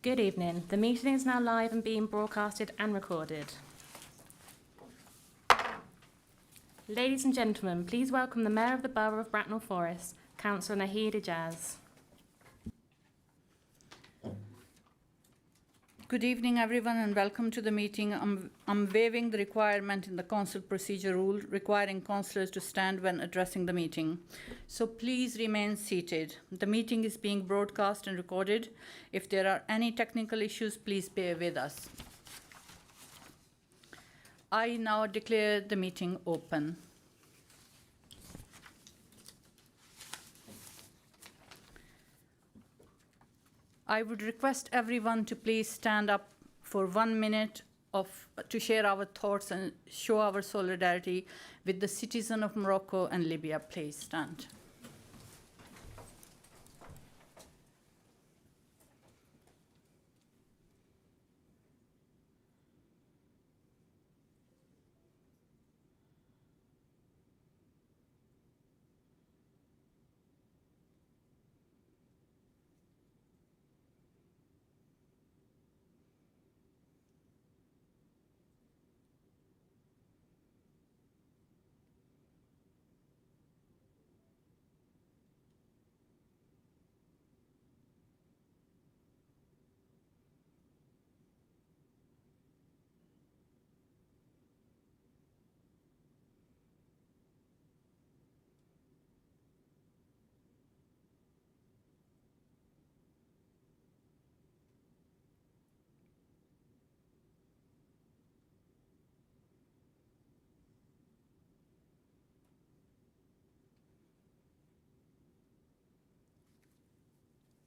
Good evening. The meeting is now live and being broadcasted and recorded. Ladies and gentlemen, please welcome the Mayor of the Borough of Bracknell Forest, Councillor Naheed Ijaz. Good evening, everyone, and welcome to the meeting. I'm waiving the requirement in the council procedure rule requiring councillors to stand when addressing the meeting. So please remain seated. The meeting is being broadcast and recorded. If there are any technical issues, please bear with us. I now declare the meeting open. I would request everyone to please stand up for 1 minute to share our thoughts and show our solidarity with the citizens of Morocco and Libya. Please stand.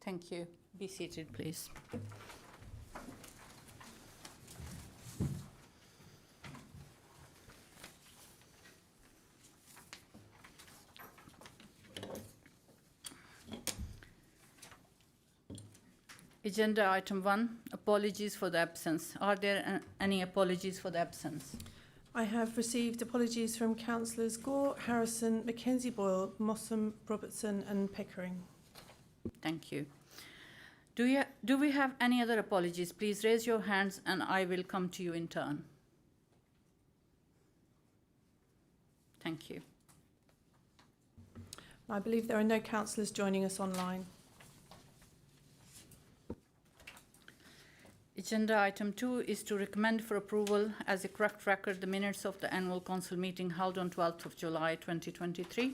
Thank you. Be seated, please. Agenda item 1, apologies for the absence. Are there any apologies for the absence? I have received apologies from Councillors Gore, Harrison, Mackenzie Boyle, Mossam, Robertson and Pickering. Thank you. Do we have any other apologies? Please raise your hands and I will come to you in turn. Thank you. I believe there are no councillors joining us online. Agenda item 2 is to recommend for approval as a correct record the minutes of the annual council meeting held on 12th of July 2023.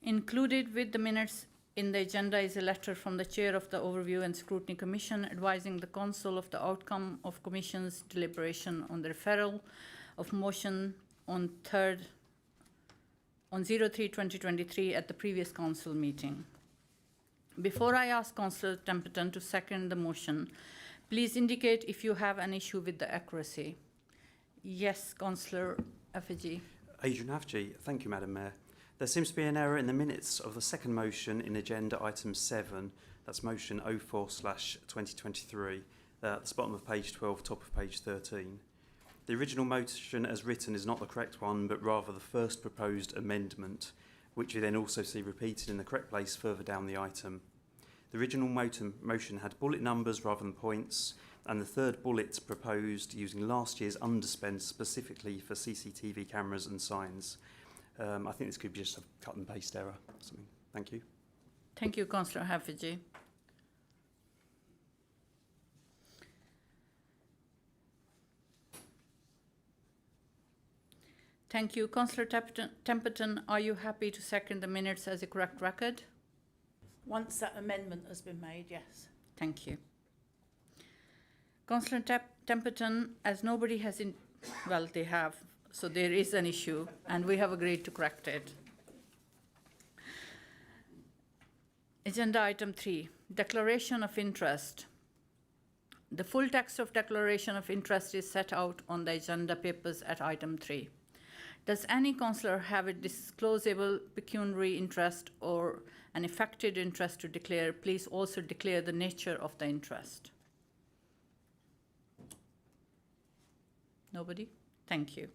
Included with the minutes in the agenda is a letter from the Chair of the Overview and Scrutiny Commission advising the Council of the outcome of Commission's deliberation on the referral of motion on 03/2023 at the previous council meeting. Before I ask Councillor Templeton to second the motion, please indicate if you have an issue with the accuracy. Yes, Councillor Afiji. Adrian Hafji, thank you, Madam Mayor. There seems to be an error in the minutes of the second motion in agenda item 7. That's motion 04/2023. At the bottom of page 12, top of page 13. The original motion as written is not the correct one, but rather the first proposed amendment, which you then also see repeated in the correct place further down the item. The original motion had bullet numbers rather than points, and the third bullet proposed using last year's underspend specifically for CCTV cameras and signs. I think this could be just a cut and paste error or something. Thank you. Thank you, Councillor Hafiji. Thank you. Councillor Templeton, are you happy to second the minutes as a correct record? Once that amendment has been made, yes. Thank you. Councillor Templeton, as nobody has well, they have, so there is an issue, and we have agreed to correct it. Agenda item 3, declaration of interest. The full text of declaration of interest is set out on the agenda papers at item 3. Does any councillor have a disclosable pecuniary interest or an affected interest to declare? Please also declare the nature of the interest. Nobody? Thank you.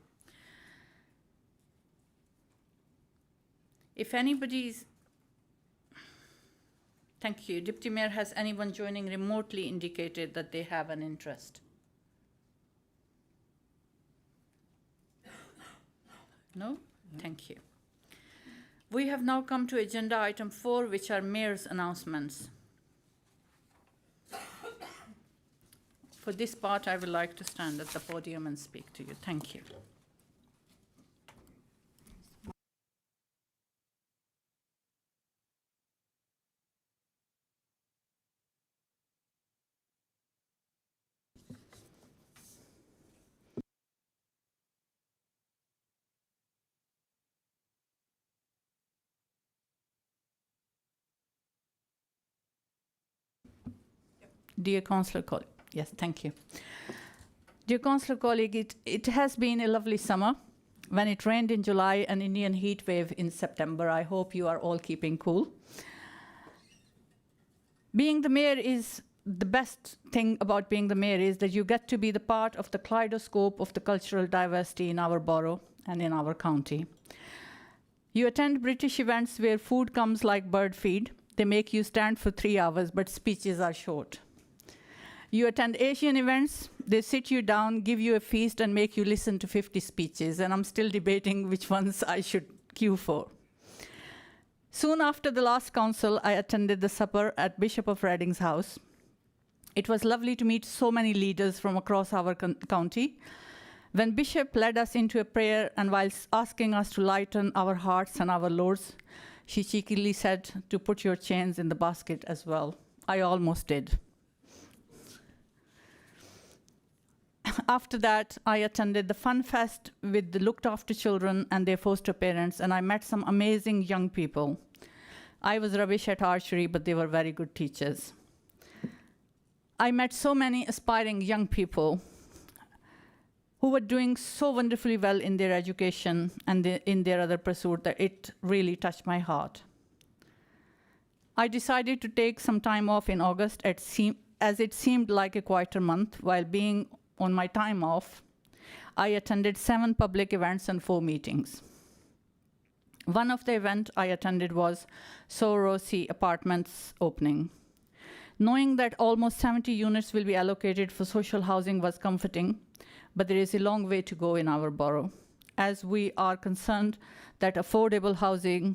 If anybody's Thank you. Deputy Mayor, has anyone joining remotely indicated that they have an interest? No? Thank you. We have now come to agenda item 4, which are mayor's announcements. For this part, I would like to stand at the podium and speak to you. Thank you. Dear Councillor colleague, yes, thank you. Dear Councillor colleague, it has been a lovely summer. When it rained in July, an Indian heat wave in September. I hope you are all keeping cool. Being the mayor is the best thing about being the mayor is that you get to be the part of the kaleidoscope of the cultural diversity in our borough and in our county. You attend British events where food comes like bird feed. They make you stand for 3 hours, but speeches are short. You attend Asian events, they sit you down, give you a feast, and make you listen to 50 speeches, and I'm still debating which ones I should queue for. Soon after the last council, I attended the supper at Bishop of Reading's house. It was lovely to meet so many leaders from across our county. When Bishop led us into a prayer, and whilst asking us to lighten our hearts and our loads, she cheekily said to put your chains in the basket as well. I almost did. After that, I attended the Fun Fest with the looked after children and their foster parents, and I met some amazing young people. I was rubbish at archery, but they were very good teachers. I met so many aspiring young people who were doing so wonderfully well in their education and in their other pursuit that it really touched my heart. I decided to take some time off in August as it seemed like a quieter month. While being on my time off, I attended 7 public events and 4 meetings. One of the events I attended was Sorosi Apartments opening. Knowing that almost 70 units will be allocated for social housing was comforting, but there is a long way to go in our borough, as we are concerned that affordable housing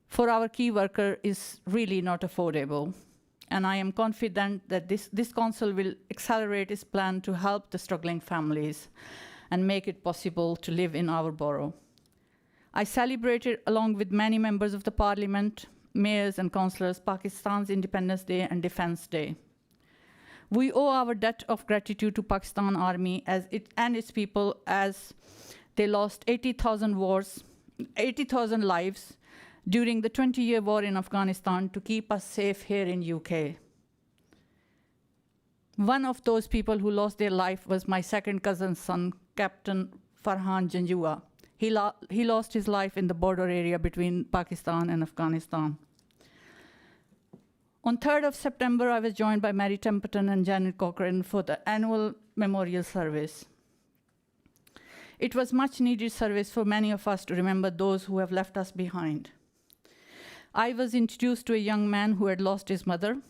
for our key worker is really not affordable. And I am confident that this council will accelerate its plan to help the struggling families and make it possible to live in our borough. I celebrated, along with many members of the parliament, mayors and councillors, Pakistan's Independence Day and Defence Day. We owe our debt of gratitude to Pakistan Army and its people, as they lost 80,000 lives during the 20-year war in Afghanistan to keep us safe here in UK. One of those people who lost their life was my second cousin's son, Captain Farhan Janjua. He lost his life in the border area between Pakistan and Afghanistan. On 3rd of September, I was joined by Mary Templeton and Janet Cochrane for the annual memorial service. It was much needed service for many of us to remember those who have left us behind. I was introduced to a young man who had lost his mother,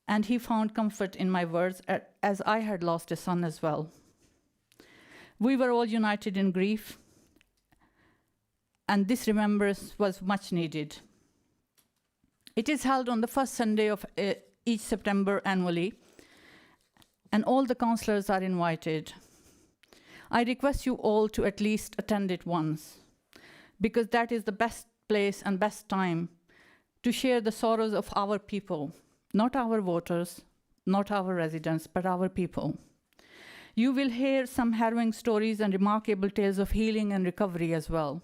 and he found comfort in my words, as I had lost a son as well. We were all united in grief, and this remembrance was much needed. It is held on the first Sunday of each September annually, and all the councillors are invited. I request you all to at least attend it once, because that is the best place and best time to share the sorrows of our people, not our voters, not our residents, but our people. You will hear some harrowing stories and remarkable tales of healing and recovery as well.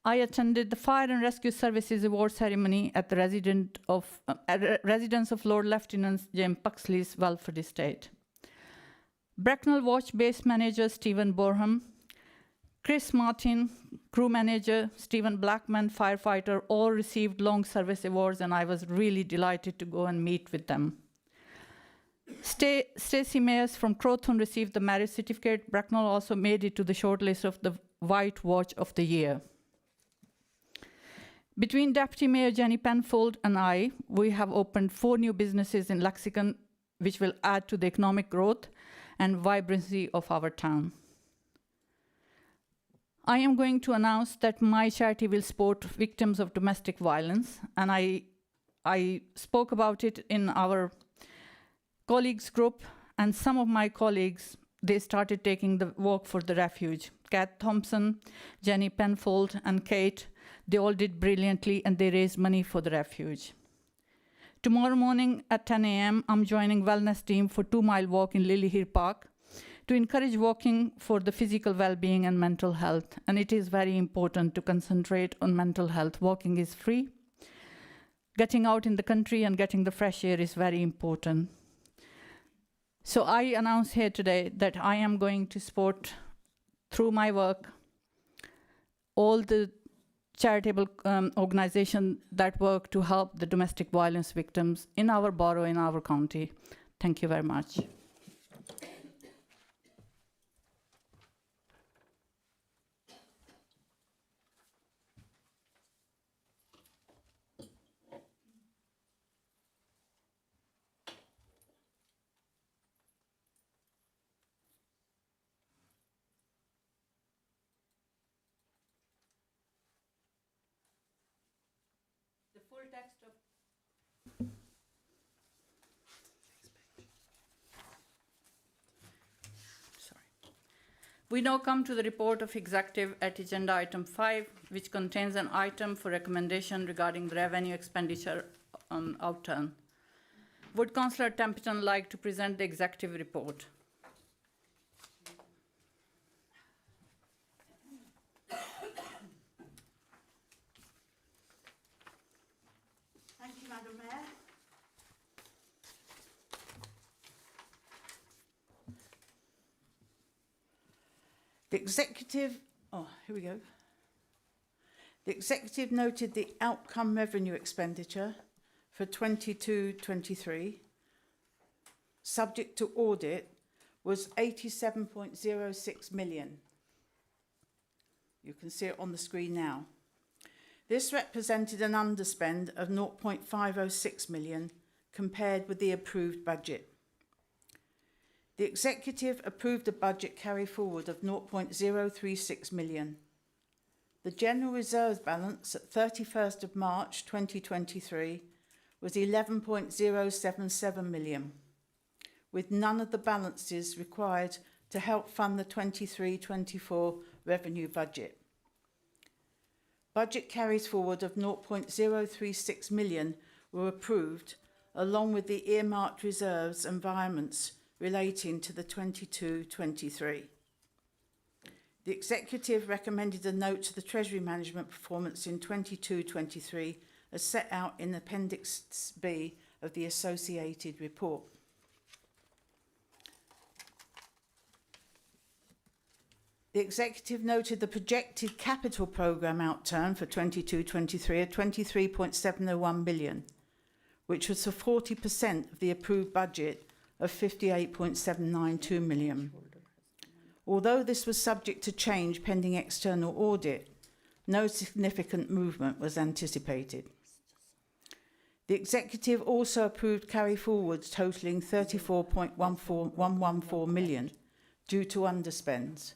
I attended the Fire and Rescue Services Award ceremony at the residence of Lord Lieutenant James Puxley's Welford Estate. Bracknell Watch Base Manager Stephen Borham, Chris Martin, crew manager Stephen Blackman, firefighter, all received long service awards, and I was really delighted to go and meet with them. Stacey Mayers from Crowthorne received the Merit Certificate. Bracknell also made it to the shortlist of the White Watch of the Year. Between Deputy Mayor Jenny Penfold and I, we have opened 4 new businesses in Lexington, which will add to the economic growth and vibrancy of our town. I am going to announce that my charity will support victims of domestic violence, and I spoke about it in our colleagues group, and some of my colleagues, they started taking the walk for the refuge. Kat Thompson, Jenny Penfold, and Kate, they all did brilliantly, and they raised money for the refuge. Tomorrow morning at 10 a.m., I'm joining wellness team for 2-mile walk in Lilyhill Park to encourage walking for the physical well-being and mental health. And it is very important to concentrate on mental health. Walking is free. Getting out in the country and getting the fresh air is very important. So I announce here today that I am going to support, through my work, all the charitable organizations that work to help the domestic violence victims in our borough, in our county. Thank you very much. The full text of We now come to the report of executive at agenda item 5, which contains an item for recommendation regarding the revenue expenditure outturn. Would Councillor Templeton like to present the executive report? Thank you, Madam Mayor. The executive noted the outcome revenue expenditure for 22-23, subject to audit, was 87.06 million. You can see it on the screen now. This represented an underspend of 0.506 million compared with the approved budget. The executive approved a budget carry forward of 0.036 million. The general reserves balance at 31st of March 2023 was 11.077 million, with none of the balances required to help fund the 23-24 revenue budget. Budget carries forward of 0.036 million were approved, along with the earmarked reserves environments relating to the 22-23. The executive recommended a note to the Treasury Management performance in 22-23 as set out in Appendix B of the associated report. The executive noted the projected capital programme outturn for 22-23 at 23.701 billion, which was for 40% of the approved budget of 58.792 million. Although this was subject to change pending external audit, no significant movement was anticipated. The executive also approved carry forwards totalling 34.114 million due to underspends.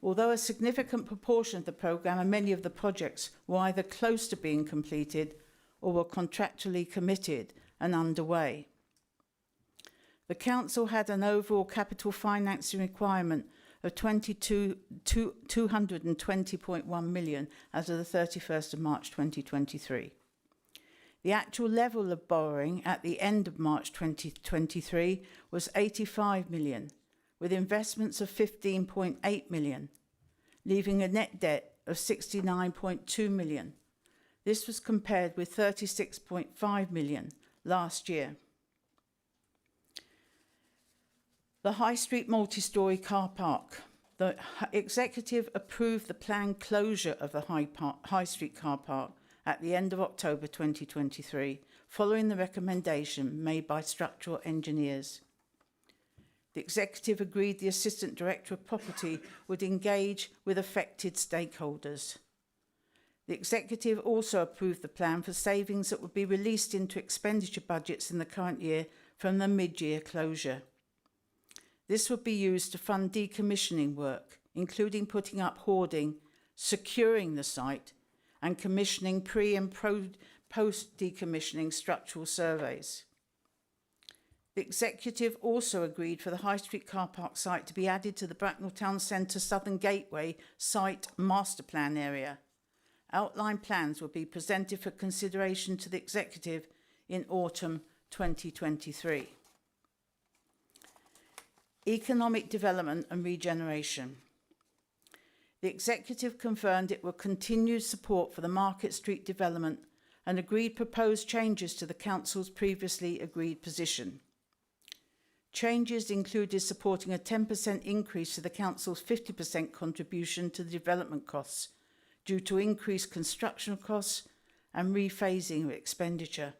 Although a significant proportion of the programme and many of the projects were either close to being completed or were contractually committed and underway. The Council had an overall capital financing requirement of 220.1 million as of the 31st of March 2023. The actual level of borrowing at the end of March 2023 was 85 million, with investments of 15.8 million, leaving a net debt of 69.2 million. This was compared with 36.5 million last year. The High Street multi-storey car park. The executive approved the planned closure of the High Street car park at the end of October 2023, following the recommendation made by structural engineers. The executive agreed the Assistant Director of Property would engage with affected stakeholders. The Executive also approved the plan for savings that would be released into expenditure budgets in the current year from the mid-year closure. This would be used to fund decommissioning work, including putting up hoarding, securing the site, and commissioning pre- and post-decommissioning structural surveys. The Executive also agreed for the High Street car park site to be added to the Bracknell Town Centre Southern Gateway site master plan area. Outline plans will be presented for consideration to the Executive in autumn 2023. Economic development and regeneration. The Executive confirmed it will continue support for the Market Street development and agreed proposed changes to the Council's previously agreed position. Changes included supporting a 10% increase to the Council's 50% contribution to the development costs due to increased construction costs and rephasing of expenditure.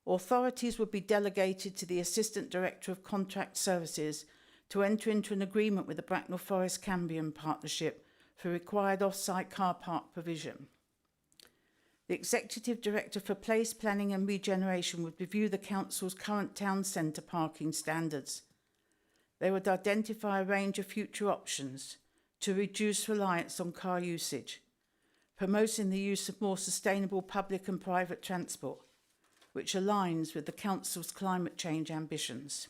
Authorities would be delegated to the Assistant Director of Contract Services to enter into an agreement with the Bracknell Forest Cambion Partnership for required off-site car park provision. The Executive Director for Place Planning and Regeneration would review the Council's current town centre parking standards. They would identify a range of future options to reduce reliance on car usage, promoting the use of more sustainable public and private transport, which aligns with the Council's climate change ambitions.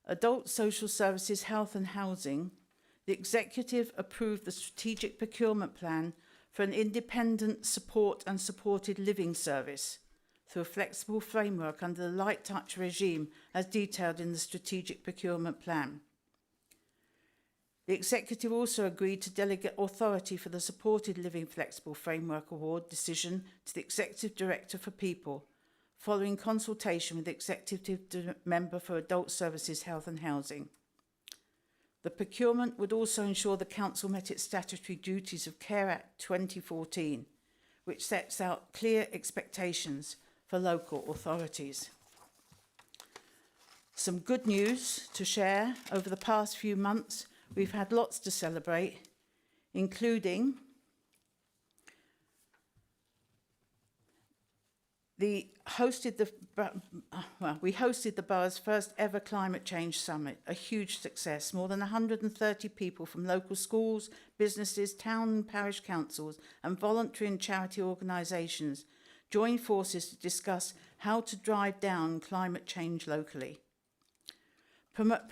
Adult Social Services, Health and Housing, the Executive approved the Strategic Procurement Plan for an independent support and supported living service through a flexible framework under the light touch regime as detailed in the Strategic Procurement Plan. The Executive also agreed to delegate authority for the Supported Living Flexible Framework Award decision to the Executive Director for People, following consultation with the Executive Member for Adult Services, Health and Housing. The procurement would also ensure the Council met its statutory duties of Care Act 2014, which sets out clear expectations for local authorities. Some good news to share. Over the past few months, we've had lots to celebrate, including we hosted the borough's first ever climate change summit, a huge success. More than 130 people from local schools, businesses, town and parish councils and voluntary and charity organisations joined forces to discuss how to drive down climate change locally.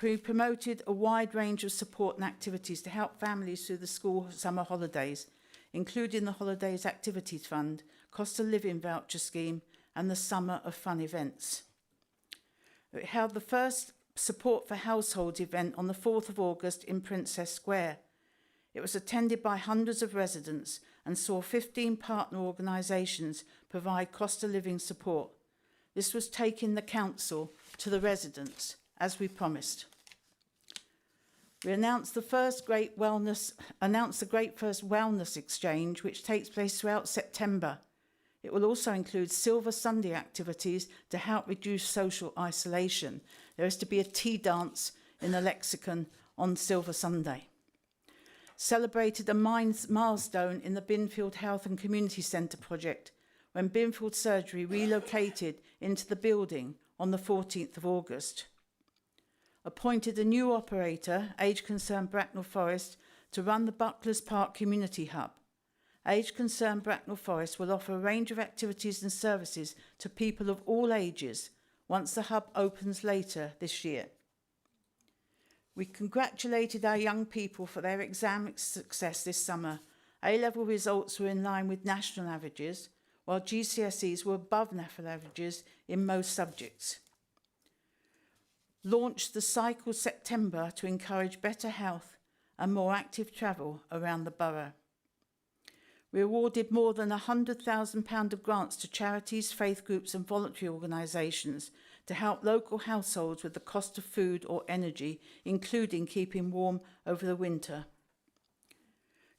We promoted a wide range of support and activities to help families through the school summer holidays, including the Holidays Activities Fund, Cost of Living Voucher Scheme and the Summer of Fun events. We held the first Support for Households event on the 4th of August in Princess Square. It was attended by hundreds of residents and saw 15 partner organisations provide cost of living support. This was taking the council to the residents, as we promised. We announced the Great First Wellness Exchange, which takes place throughout September. It will also include Silver Sunday activities to help reduce social isolation. There is to be a tea dance in the Lexicon on Silver Sunday. Celebrated a milestone in the Binfield Health and Community Centre project when Binfield Surgery relocated into the building on the 14th of August. Appointed a new operator, Age Concerned Bracknell Forest, to run the Bucklers Park Community Hub. Age Concerned Bracknell Forest will offer a range of activities and services to people of all ages once the hub opens later this year. We congratulated our young people for their exam success this summer. A-level results were in line with national averages, while GCSEs were above national averages in most subjects. Launched the Cycle September to encourage better health and more active travel around the borough. We awarded more than £100,000 of grants to charities, faith groups and voluntary organisations to help local households with the cost of food or energy, including keeping warm over the winter.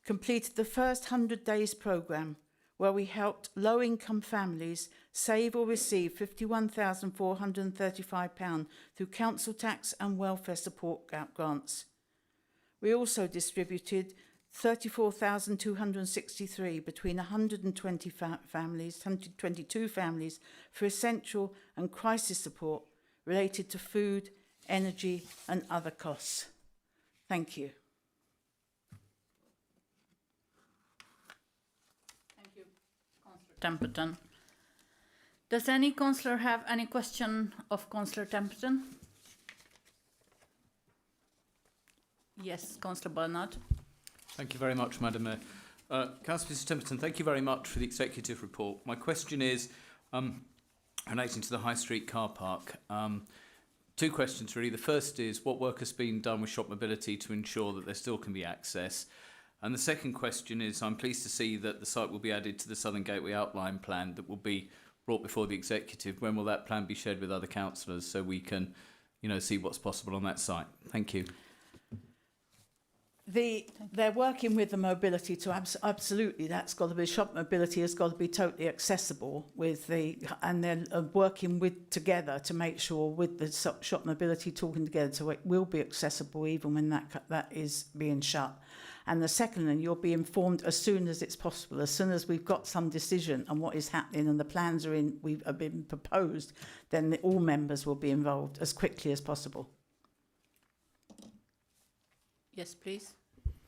Completed the first 100 Days programme, where we helped low-income families save or receive £51,435 through council tax and welfare support grants. We also distributed 34,263 between 120 families, 122 families for essential and crisis support related to food, energy and other costs. Thank you. Thank you, Councillor Templeton. Does any councillor have any question of Councillor Templeton? Yes, Councillor Bernard. Thank you very much, Madam Mayor. Councillor Mr Templeton, thank you very much for the executive report. My question is relating to the High Street car park. Two questions really. The first is what work has been done with Shop Mobility to ensure that there still can be access? And the second question is I'm pleased to see that the site will be added to the Southern Gateway Outline Plan that will be brought before the executive. When will that plan be shared with other councillors so we can, see what's possible on that site? Thank you. They're working with the mobility to absolutely, that's got to be, Shop Mobility has got to be totally accessible and they're working together to make sure with the Shop Mobility talking together so it will be accessible even when that is being shut. And the second, and you'll be informed as soon as it's possible, as soon as we've got some decision on what is happening and the plans have been proposed, then all members will be involved as quickly as possible. Yes, please.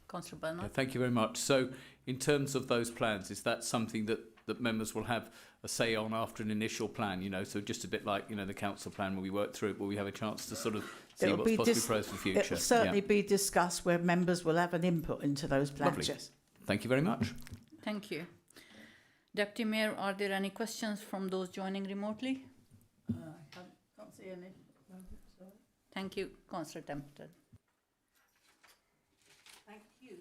Councillor Bernard. Thank you very much. So in terms of those plans, is that something that members will have a say on after an initial plan, so just a bit like, the council plan when we work through it, will we have a chance to sort of see what's possibly proposed for the future? It will certainly be discussed where members will have an input into those plans. Lovely. Yes. Thank you very much. Thank you. Deputy Mayor, are there any questions from those joining remotely? Can't see any. Thank you, Councillor Templeton. Thank you.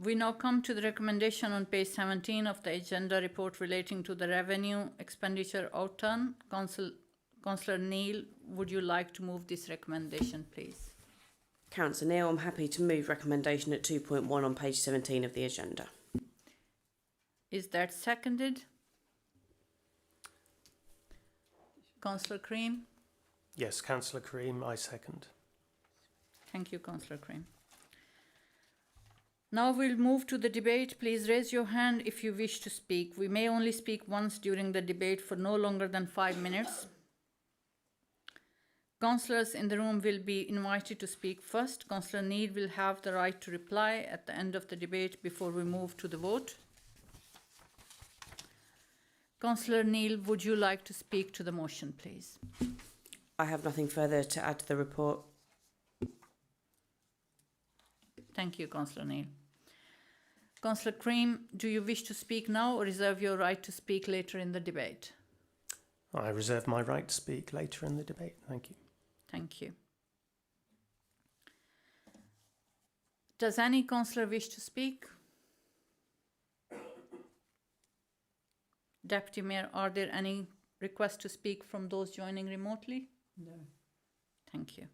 We now come to the recommendation on page 17 of the agenda report relating to the revenue expenditure outturn. Councillor Neil, would you like to move this recommendation, please? Councillor Neil, I'm happy to move recommendation at 2.1 on page 17 of the agenda. Is that seconded? Councillor Cream? Yes, Councillor Karim, I second. Thank you, Councillor Cream. Now we'll move to the debate. Please raise your hand if you wish to speak. We may only speak once during the debate for no longer than 5 minutes. Councillors in the room will be invited to speak first. Councillor Need will have the right to reply at the end of the debate before we move to the vote. Councillor Neil, would you like to speak to the motion, please? I have nothing further to add to the report. Thank you, Councillor Neil. Councillor Cream, do you wish to speak now or reserve your right to speak later in the debate? I reserve my right to speak later in the debate. Thank you. Thank you. Does any councillor wish to speak? Deputy Mayor, are there any requests to speak from those joining remotely? No. Thank you.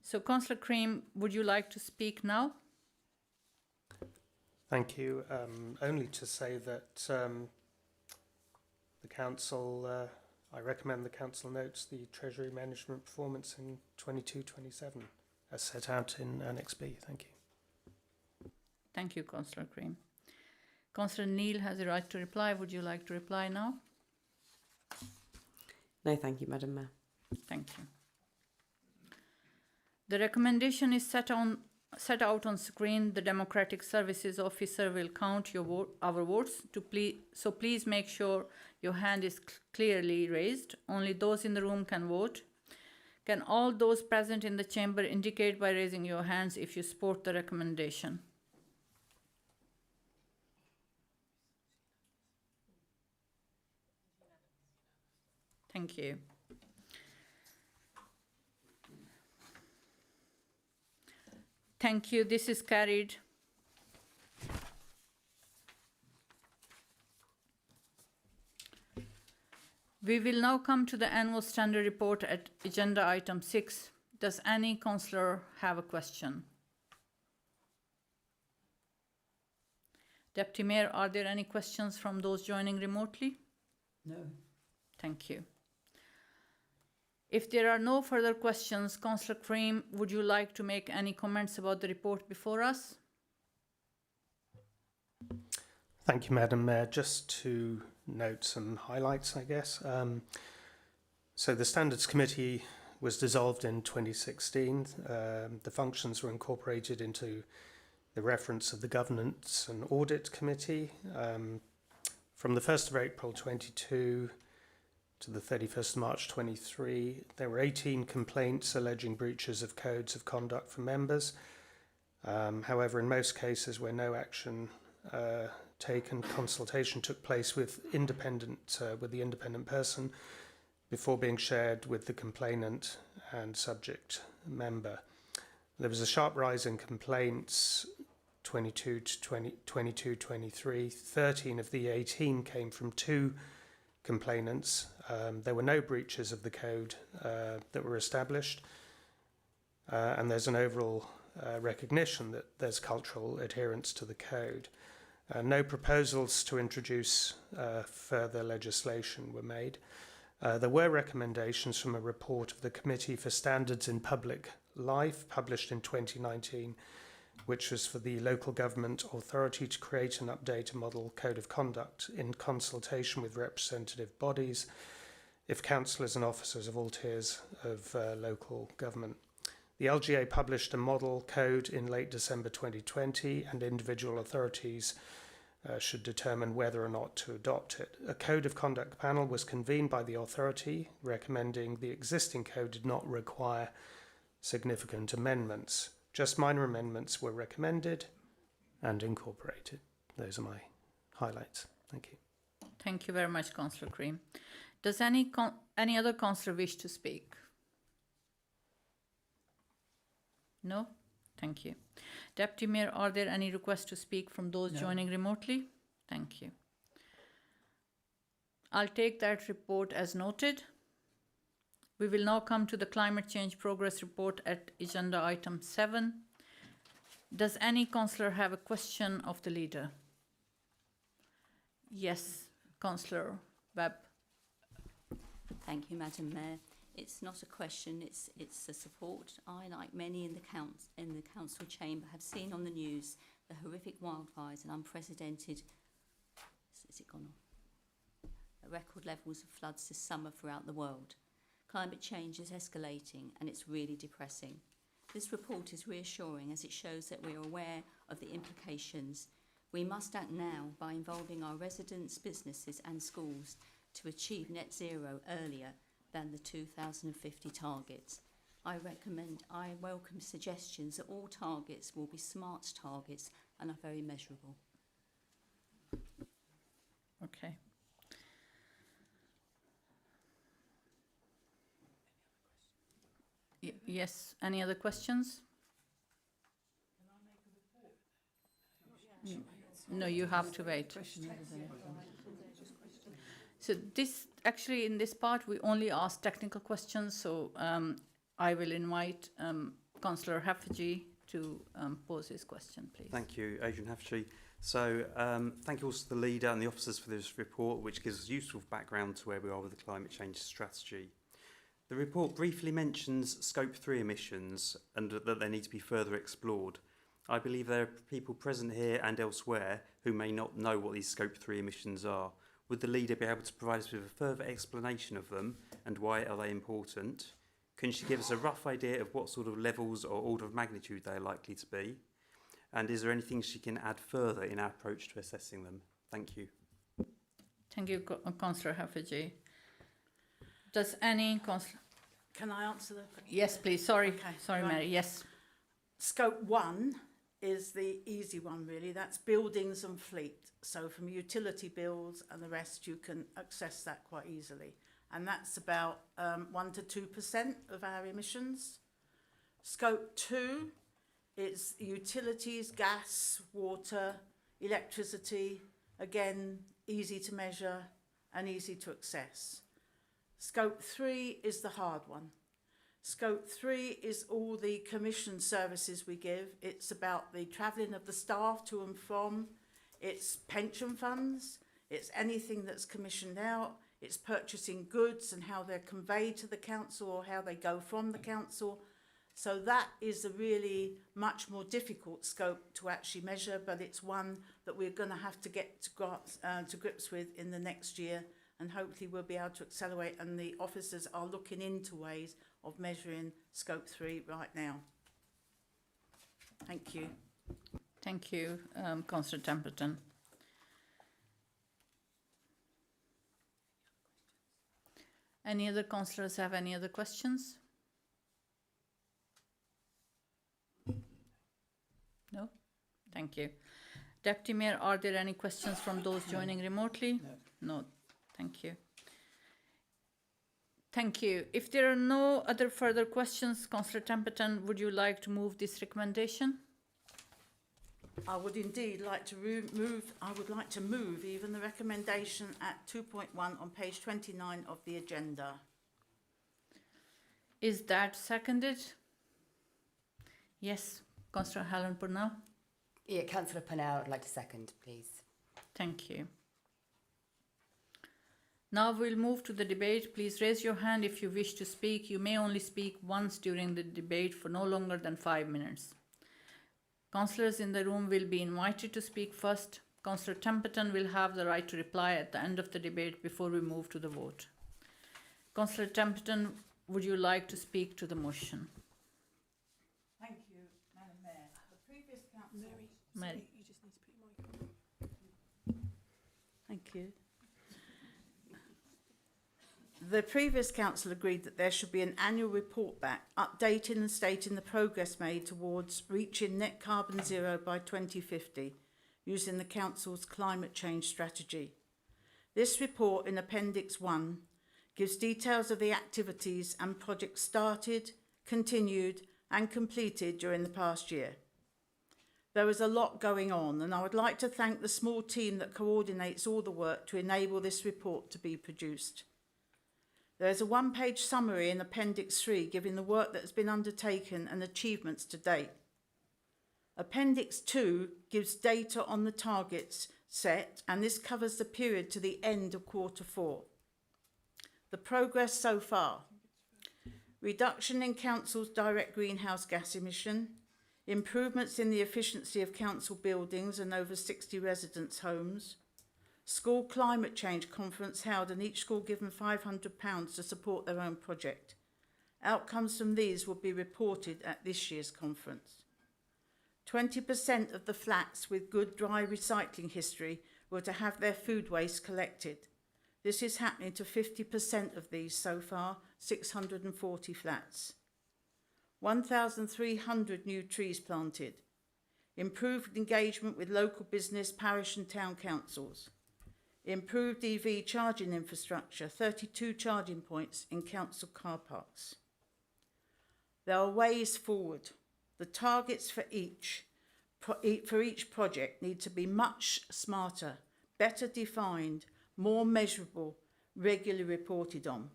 So, Councillor Cream, would you like to speak now? Thank you. Only to say that the council, I recommend the council notes the Treasury Management performance in 22-27 as set out in Annex B. Thank you. Thank you, Councillor Cream. Councillor Neil has a right to reply. Would you like to reply now? No, thank you, Madam Mayor. Thank you. The recommendation is set out on screen. The Democratic Services Officer will count our votes. So please make sure your hand is clearly raised. Only those in the room can vote. Can all those present in the chamber indicate by raising your hands if you support the recommendation? Thank you. Thank you. This is carried. We will now come to the annual standard report at agenda item 6. Does any councillor have a question? Deputy Mayor, are there any questions from those joining remotely? No. Thank you. If there are no further questions, Councillor Cream, would you like to make any comments about the report before us? Thank you, Madam Mayor. Just to note some highlights, I guess. So the Standards Committee was dissolved in 2016. The functions were incorporated into the reference of the Governance and Audit Committee. From the 1st of April 22 to the 31st of March 23, there were 18 complaints alleging breaches of codes of conduct from members. However, in most cases where no action taken, consultation took place with the independent person before being shared with the complainant and subject member. There was a sharp rise in complaints 22-23. 13 of the 18 came from 2 complainants. There were no breaches of the code that were established, and there's an overall recognition that there's cultural adherence to the code. No proposals to introduce further legislation were made. There were recommendations from a report of the Committee for Standards in Public Life, published in 2019, which was for the local government authority to create and update a model code of conduct in consultation with representative bodies, if councillors and officers of all tiers of local government. The LGA published a model code in late December 2020, and individual authorities should determine whether or not to adopt it. A code of conduct panel was convened by the authority, recommending the existing code did not require significant amendments. Just minor amendments were recommended and incorporated. Those are my highlights. Thank you. Thank you very much, Councillor Cream. Does any other councillor wish to speak? No? Thank you. Deputy Mayor, are there any requests to speak from those joining remotely? Thank you. I'll take that report as noted. We will now come to the Climate Change Progress Report at agenda item 7. Does any councillor have a question of the leader? Yes, Councillor Webb. Thank you, Madam Mayor. It's not a question, it's a support. I, like many in the council chamber, have seen on the news the horrific wildfires and unprecedented, record levels of floods this summer throughout the world. Climate change is escalating and it's really depressing. This report is reassuring as it shows that we are aware of the implications. We must act now by involving our residents, businesses and schools to achieve net zero earlier than the 2050 targets. I welcome suggestions that all targets will be smart targets and are very measurable. Okay. Yes, any other questions? No, you have to wait. So this, actually in this part, we only ask technical questions, so I will invite Councillor Haffajee to pose his question, please. Thank you, Adrian Haffajee. So thank you also to the leader and the officers for this report, which gives us useful background to where we are with the climate change strategy. The report briefly mentions Scope 3 emissions and that they need to be further explored. I believe there are people present here and elsewhere who may not know what these Scope 3 emissions are. Would the leader be able to provide us with a further explanation of them and why are they important? Can she give us a rough idea of what sort of levels or order of magnitude they are likely to be? And is there anything she can add further in our approach to assessing them? Thank you. Thank you, Councillor Haffajee. Does any councillor... Can I answer the question? Yes, please. Sorry. Okay, Sorry, right. Mary. Yes. Scope 1 is the easy one, really. That's buildings and fleet. So from utility bills and the rest, you can access that quite easily. And that's about 1 to 2% of our emissions. Scope 2 is utilities, gas, water, electricity. Again, easy to measure and easy to access. Scope 3 is the hard one. Scope 3 is all the commission services we give. It's about the travelling of the staff to and from. It's pension funds. It's anything that's commissioned out. It's purchasing goods and how they're conveyed to the council or how they go from the council. So that is a really much more difficult scope to actually measure, but it's one that we're going to have to get to grips with in the next year, and hopefully we'll be able to accelerate, and the officers are looking into ways of measuring Scope 3 right now. Thank you. Thank you, Councillor Templeton. Any other councillors have any other questions? No? Thank you. Deputy Mayor, are there any questions from those joining remotely? No. Thank you. Thank you. If there are no other further questions, Councillor Templeton, would you like to move this recommendation? I would indeed like to move even the recommendation at 2.1 on page 29 of the agenda. Is that seconded? Yes, Councillor Helen Purnell. Yeah, Councillor Purnell, I'd like to second, please. Thank you. Now we'll move to the debate. Please raise your hand if you wish to speak. You may only speak once during the debate for no longer than 5 minutes. Councillors in the room will be invited to speak first. Councillor Templeton will have the right to reply at the end of the debate before we move to the vote. Councillor Templeton, would you like to speak to the motion? Thank you, Madam Mayor. The previous council... Mary. You just need to put your mic on. Thank you. The previous council agreed that there should be an annual report back, updating and stating the progress made towards reaching net carbon zero by 2050, using the council's climate change strategy. This report in Appendix 1 gives details of the activities and projects started, continued and completed during the past year. There is a lot going on, and I would like to thank the small team that coordinates all the work to enable this report to be produced. There is a one-page summary in Appendix 3 giving the work that has been undertaken and achievements to date. Appendix 2 gives data on the targets set, and this covers the period to the end of Q4. The progress so far: reduction in council's direct greenhouse gas emission, improvements in the efficiency of council buildings and over 60 residents' homes, school climate change conference held and each school given £500 to support their own project. Outcomes from these will be reported at this year's conference. 20% of the flats with good dry recycling history were to have their food waste collected. This is happening to 50% of these so far, 640 flats. 1,300 new trees planted. Improved engagement with local business, parish and town councils. Improved EV charging infrastructure, 32 charging points in council car parks. There are ways forward. The targets for each project need to be much smarter, better defined, more measurable, regularly reported on.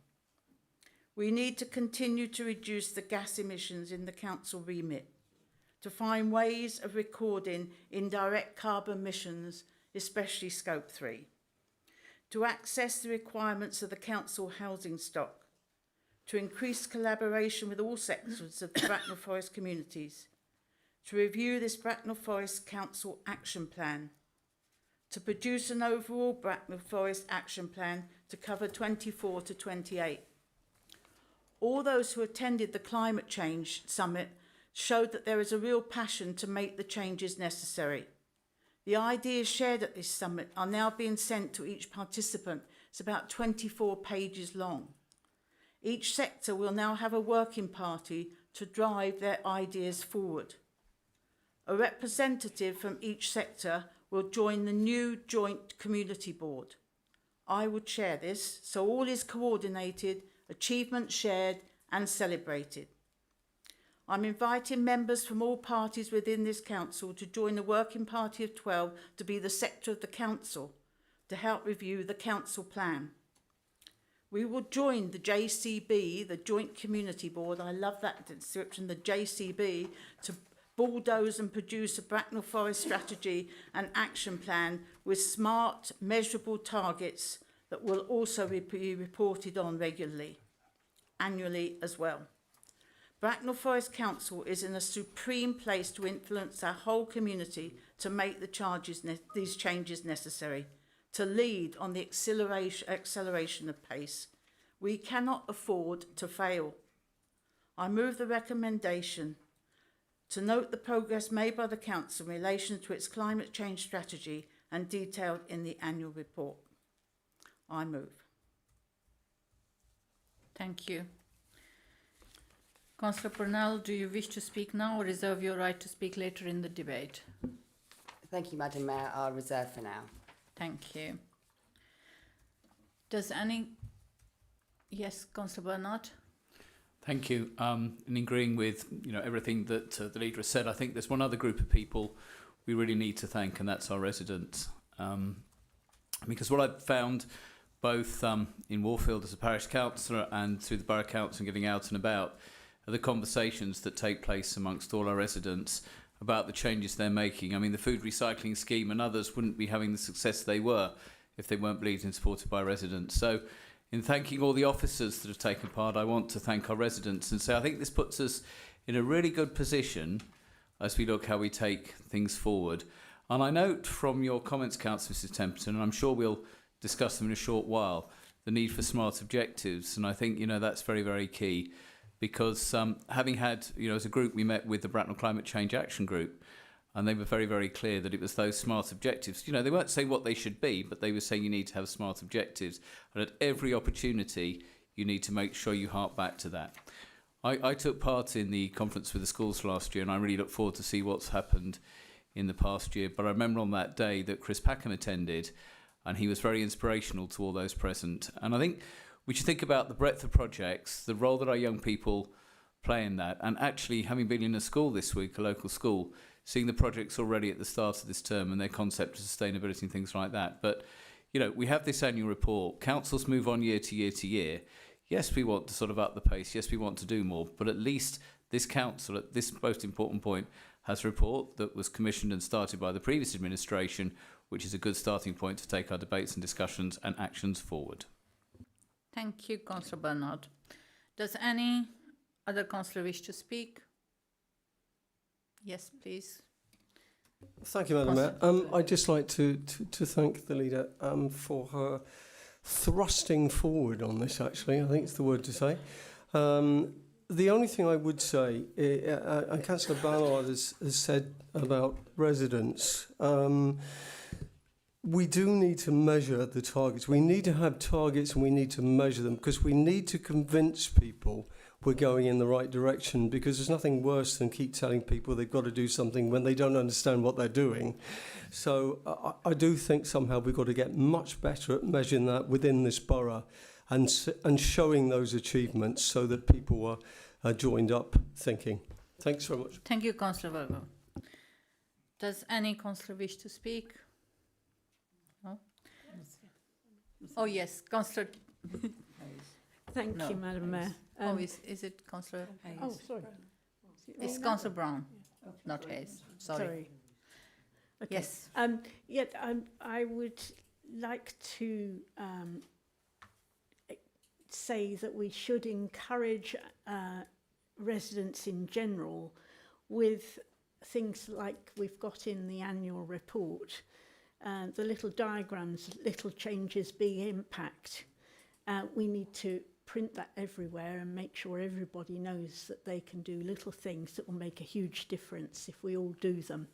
We need to continue to reduce the gas emissions in the council remit, to find ways of recording indirect carbon emissions, especially Scope 3, to access the requirements of the council housing stock, to increase collaboration with all sectors of the Bracknell Forest communities, to review this Bracknell Forest Council Action Plan, to produce an overall Bracknell Forest Action Plan to cover 24 to 28. All those who attended the Climate Change Summit showed that there is a real passion to make the changes necessary. The ideas shared at this summit are now being sent to each participant. It's about 24 pages long. Each sector will now have a working party to drive their ideas forward. A representative from each sector will join the new Joint Community Board. I would chair this, so all is coordinated, achievements shared and celebrated. I'm inviting members from all parties within this council to join the Working Party of 12 to be the sector of the council to help review the council plan. We will join the JCB, the Joint Community Board, I love that description, the JCB, to bulldoze and produce a Bracknell Forest strategy and action plan with smart, measurable targets that will also be reported on regularly, annually as well. Bracknell Forest Council is in a supreme place to influence our whole community to make these changes necessary, to lead on the acceleration of pace. We cannot afford to fail. I move the recommendation to note the progress made by the Council in relation to its climate change strategy and detailed in the annual report. I move. Thank you. Councillor Purnell, do you wish to speak now or reserve your right to speak later in the debate? Thank you, Madam Mayor. I'll reserve for now. Thank you. Does any... Yes, Councillor Bernard? Thank you. In agreeing with everything that the leader has said, I think there's one other group of people we really need to thank, and that's our residents. Because what I've found, both in Warfield as a parish councillor and through the borough council and getting out and about, are the conversations that take place amongst all our residents about the changes they're making. I mean, the food recycling scheme and others wouldn't be having the success they were if they weren't believed and supported by residents. So in thanking all the officers that have taken part, I want to thank our residents and say I think this puts us in a really good position as we look how we take things forward. And I note from your comments, Councillor Mrs Templeton, and I'm sure we'll discuss them in a short while, the need for smart objectives. And I think, that's very, very key. Because having had, as a group, we met with the Bracknell Climate Change Action Group, and they were very, very clear that it was those smart objectives. They weren't saying what they should be, but they were saying you need to have smart objectives. And at every opportunity, you need to make sure you hark back to that. I took part in the conference with the schools last year, and I really look forward to see what's happened in the past year. But I remember on that day that Chris Packham attended, and he was very inspirational to all those present. And I think we should think about the breadth of projects, the role that our young people play in that, and actually having been in a school this week, a local school, seeing the projects already at the start of this term and their concept of sustainability and things like that. But, we have this annual report. Councils move on year to year to year. Yes, we want to sort of up the pace. Yes, we want to do more. But at least this council, at this most important point, has a report that was commissioned and started by the previous administration, which is a good starting point to take our debates and discussions and actions forward. Thank you, Councillor Bernard. Does any other councillor wish to speak? Yes, please. Thank you, Madam Mayor. I'd just like to thank the leader for her thrusting forward on this, actually. I think it's the word to say. The only thing I would say, and Councillor Ballard has said about residents, we do need to measure the targets. We need to have targets and we need to measure them because we need to convince people we're going in the right direction, because there's nothing worse than keep telling people they've got to do something when they don't understand what they're doing. So I do think somehow we've got to get much better at measuring that within this borough and showing those achievements so that people are joined up thinking. Thanks very much. Thank you, Councillor Virgo. Does any councillor wish to speak? No? Oh, yes, Councillor. Thank you, Madam Mayor. Is it Councillor Hayes? Oh, sorry. It's Councillor Brown, not Hayes. Sorry. Okay. Yes. I would like to say that we should encourage residents in general with things like we've got in the annual report, the little diagrams, little changes, big impact. We need to print that everywhere and make sure everybody knows that they can do little things that will make a huge difference if we all do them.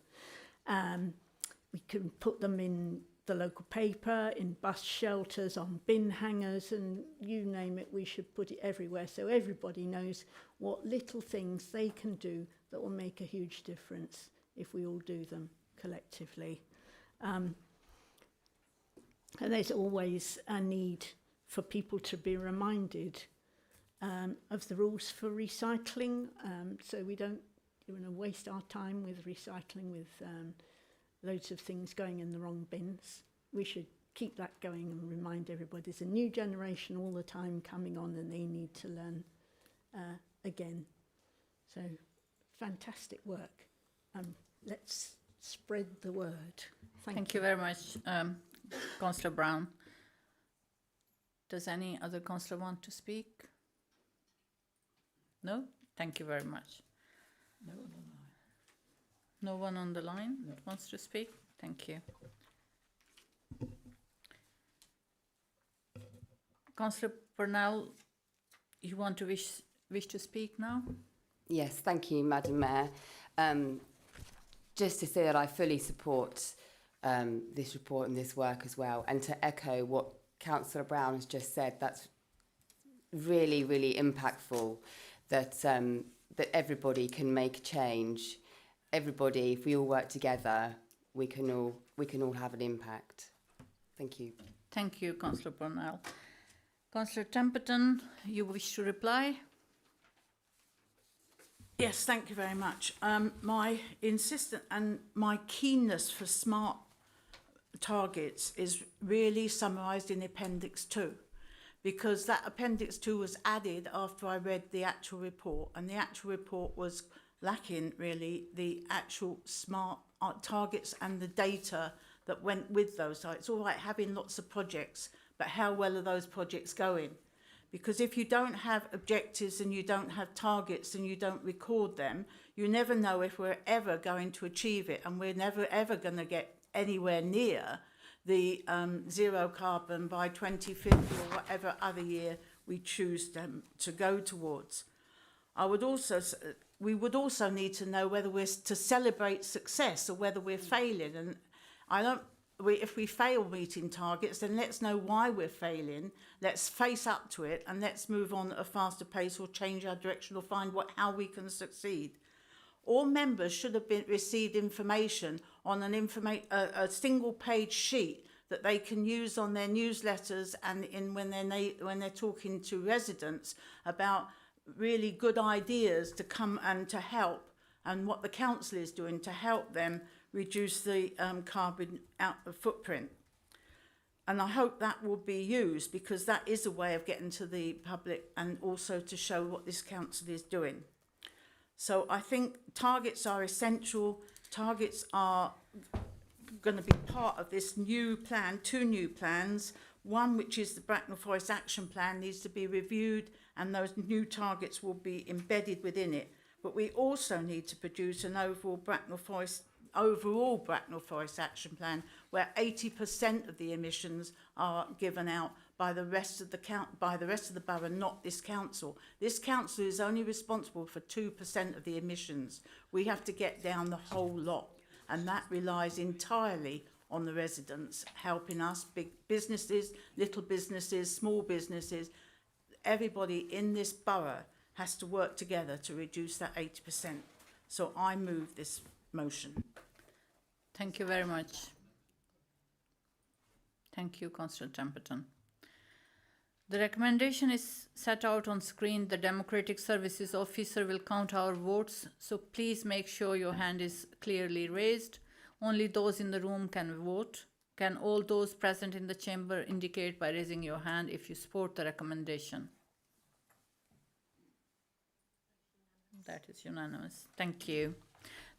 We can put them in the local paper, in bus shelters, on bin hangers, and you name it, we should put it everywhere so everybody knows what little things they can do that will make a huge difference if we all do them collectively. And there's always a need for people to be reminded of the rules for recycling, so we don't waste our time with recycling with loads of things going in the wrong bins. We should keep that going and remind everybody there's a new generation all the time coming on and they need to learn again. So fantastic work. Let's spread the word. Thank you very much, Councillor Brown. Does any other councillor want to speak? No? Thank you very much. No one on the line wants to speak? Thank you. Councillor Purnell, you want to wish to speak now? Yes, thank you, Madam Mayor. Just to say that I fully support this report and this work as well, and to echo what Councillor Brown has just said, that's really, really impactful, that that everybody can make change. Everybody, if we all work together, we can all have an impact. Thank you. Thank you, Councillor Purnell. Councillor Templeton, you wish to reply? Yes, thank you very much. My insistence and my keenness for smart targets is really summarised in Appendix 2, because that Appendix 2 was added after I read the actual report, and the actual report was lacking really the actual smart targets and the data that went with those. So it's all right having lots of projects, but how well are those projects going? Because if you don't have objectives and you don't have targets and you don't record them, you never know if we're ever going to achieve it, and we're never ever going to get anywhere near the zero carbon by 2050 or whatever other year we choose to go towards. We would also need to know whether we're to celebrate success or whether we're failing. And if we fail meeting targets, then let's know why we're failing. Let's face up to it and let's move on at a faster pace or change our direction or find how we can succeed. All members should have received information on a single page sheet that they can use on their newsletters and when they're talking to residents about really good ideas to come and to help, and what the council is doing to help them reduce the carbon footprint. And I hope that will be used, because that is a way of getting to the public and also to show what this council is doing. So I think targets are essential. Targets are going to be part of this new plan, 2 new plans. One, which is the Bracknell Forest Action Plan, needs to be reviewed, and those new targets will be embedded within it. But we also need to produce an overall Bracknell Forest Action Plan, where 80% of the emissions are given out by the rest of the borough, not this council. This council is only responsible for 2% of the emissions. We have to get down the whole lot, and that relies entirely on the residents helping us, big businesses, little businesses, small businesses. Everybody in this borough has to work together to reduce that 80%. So I move this motion. Thank you very much. Thank you, Councillor Templeton. The recommendation is set out on screen. The Democratic Services Officer will count our votes, so please make sure your hand is clearly raised. Only those in the room can vote. Can all those present in the chamber indicate by raising your hand if you support the recommendation? That is unanimous. Thank you.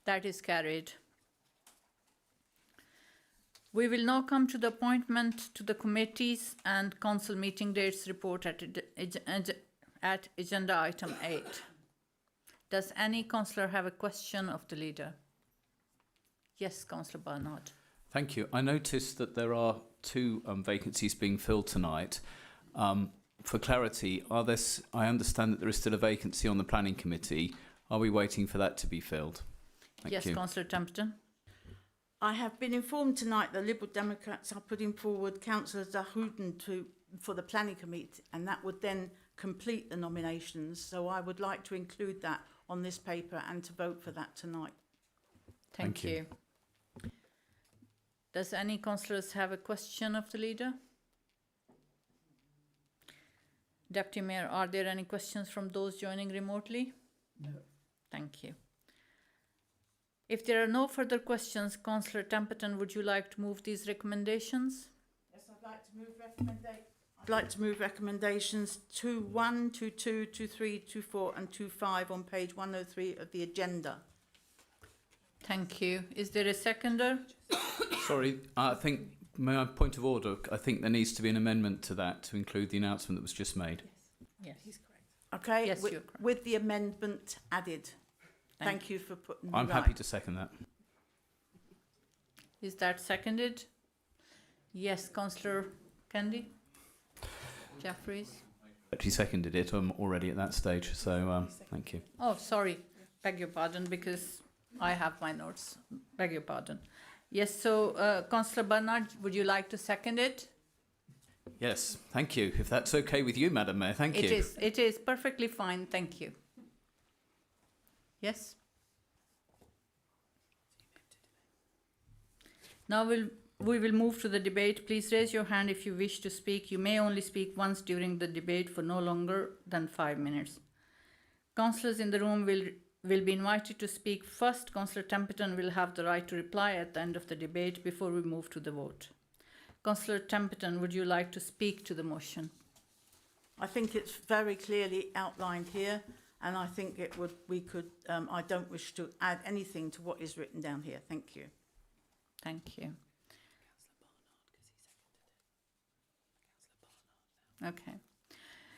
That is carried. We will now come to the appointment to the committees and council meeting dates report at agenda item 8. Does any councillor have a question of the leader? Yes, Councillor Barnard. Thank you. I noticed that there are 2 vacancies being filled tonight. For clarity, I understand that there is still a vacancy on the planning committee. Are we waiting for that to be filled? Yes, Councillor Templeton. I have been informed tonight the Liberal Democrats are putting forward Councillor Zahudin for the planning committee, and that would then complete the nominations. So I would like to include that on this paper and to vote for that tonight. Thank you. Does any councillors have a question of the leader? Deputy Mayor, are there any questions from those joining remotely? No. Thank you. If there are no further questions, Councillor Templeton, would you like to move these recommendations? Yes, I I'd like to move recommendations 2.1, 2.2, 2.3, 2.4 and 2.5 on page 103 of the agenda. Thank you. Is there a seconder? Sorry, I think, may I point of order? I think there needs to be an amendment to that to include the announcement that was just made. Yes. Okay, Yes, you're correct. with the amendment added. Thank you for putting I'm that. happy to second that. Is that seconded? Yes, Councillor Candy? Jeffries? Actually seconded it. I'm already at that stage, so thank you. Oh, sorry. Beg your pardon, because I have my notes. Beg your pardon. Yes, so Councillor Bernard, would you like to second it? Yes, thank you. If that's okay with you, Madam Mayor, thank you. It is perfectly fine, thank you. Yes? Now we will move to the debate. Please raise your hand if you wish to speak. You may only speak once during the debate for no longer than 5 minutes. Councillors in the room will be invited to speak first. Councillor Templeton will have the right to reply at the end of the debate before we move to the vote. Councillor Templeton, would you like to speak to the motion? I think it's very clearly outlined here, and I think it would. We could. I don't wish to add anything to what is written down here. Thank you. Thank you. Okay.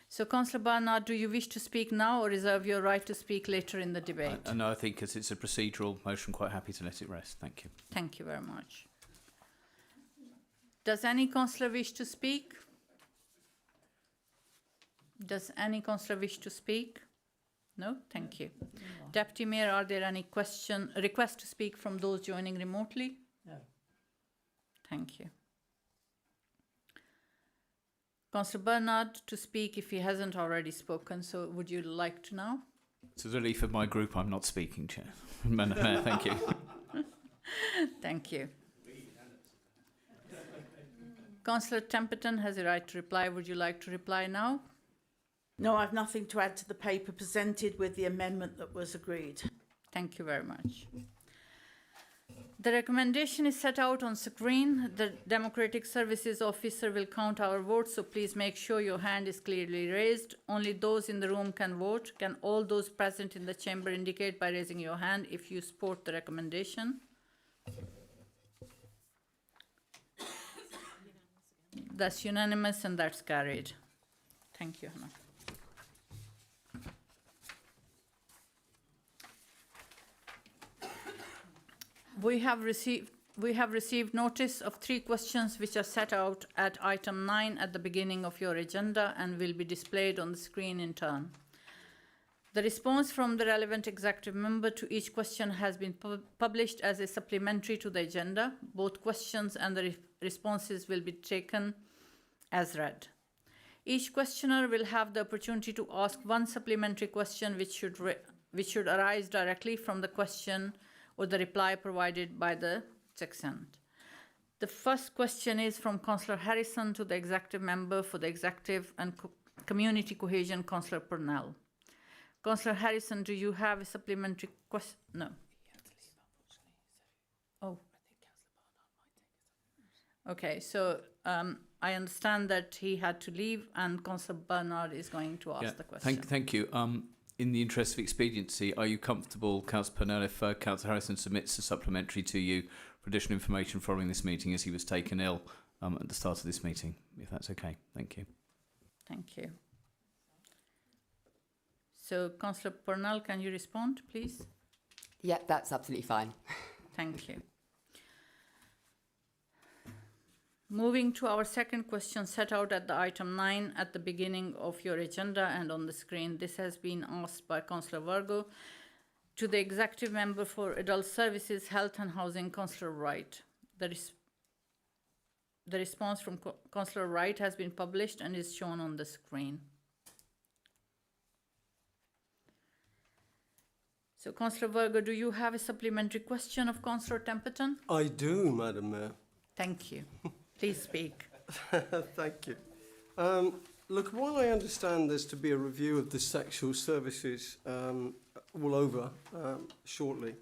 So, Councillor Barnard, do you wish to speak now or reserve your right to speak later in the debate? No, I think as it's a procedural motion, quite happy to let it rest. Thank you. Thank you very much. Does any councillor wish to speak? Does any councillor wish to speak? No? Thank you. Deputy Mayor, are there any requests to speak from those joining remotely? No. Thank you. Councillor Bernard to speak if he hasn't already spoken, so would you like to now? To the relief of my group, I'm not speaking, Chair. Madam Mayor, thank you. Thank you. Councillor Templeton has a right to reply. Would you like to reply now? No, I've nothing to add to the paper presented with the amendment that was agreed. Thank you very much. The recommendation is set out on screen. The Democratic Services Officer will count our votes, so please make sure your hand is clearly raised. Only those in the room can vote. Can all those present in the chamber indicate by raising your hand if you support the recommendation? That's unanimous and that's carried. Thank you, Hannah. We have received notice of 3 questions which are set out at item 9 at the beginning of your agenda and will be displayed on the screen in turn. The response from the relevant executive member to each question has been published as a supplementary to the agenda. Both questions and the responses will be taken as read. Each questioner will have the opportunity to ask one supplementary question which should arise directly from the question or the reply provided by the second. The first question is from Councillor Harrison to the executive member for the executive and community cohesion, Councillor Purnell. Councillor Harrison, do you have a supplementary question? No. Oh. Okay, so I understand that he had to leave and Councillor Bernard is going to ask the question. Thank you. In the interest of expediency, are you comfortable, Councillor Purnell, if Councillor Harrison submits a supplementary to you for additional information following this meeting, as he was taken ill at the start of this meeting, if that's okay? Thank you. Thank you. So, Councillor Purnell, can you respond, please? Yeah, that's absolutely fine. Thank you. Moving to our second question set out at the item 9 at the beginning of your agenda and on the screen. This has been asked by Councillor Virgo to the Executive Member for Adult Services, Health and Housing, Councillor Wright. The response from Councillor Wright has been published and is shown on the screen. So, Councillor Virgo, do you have a supplementary question of Councillor Templeton? I do, Madam Mayor. Thank you. Please speak. Thank you. Look, while I understand there's to be a review of the sexual services all over shortly,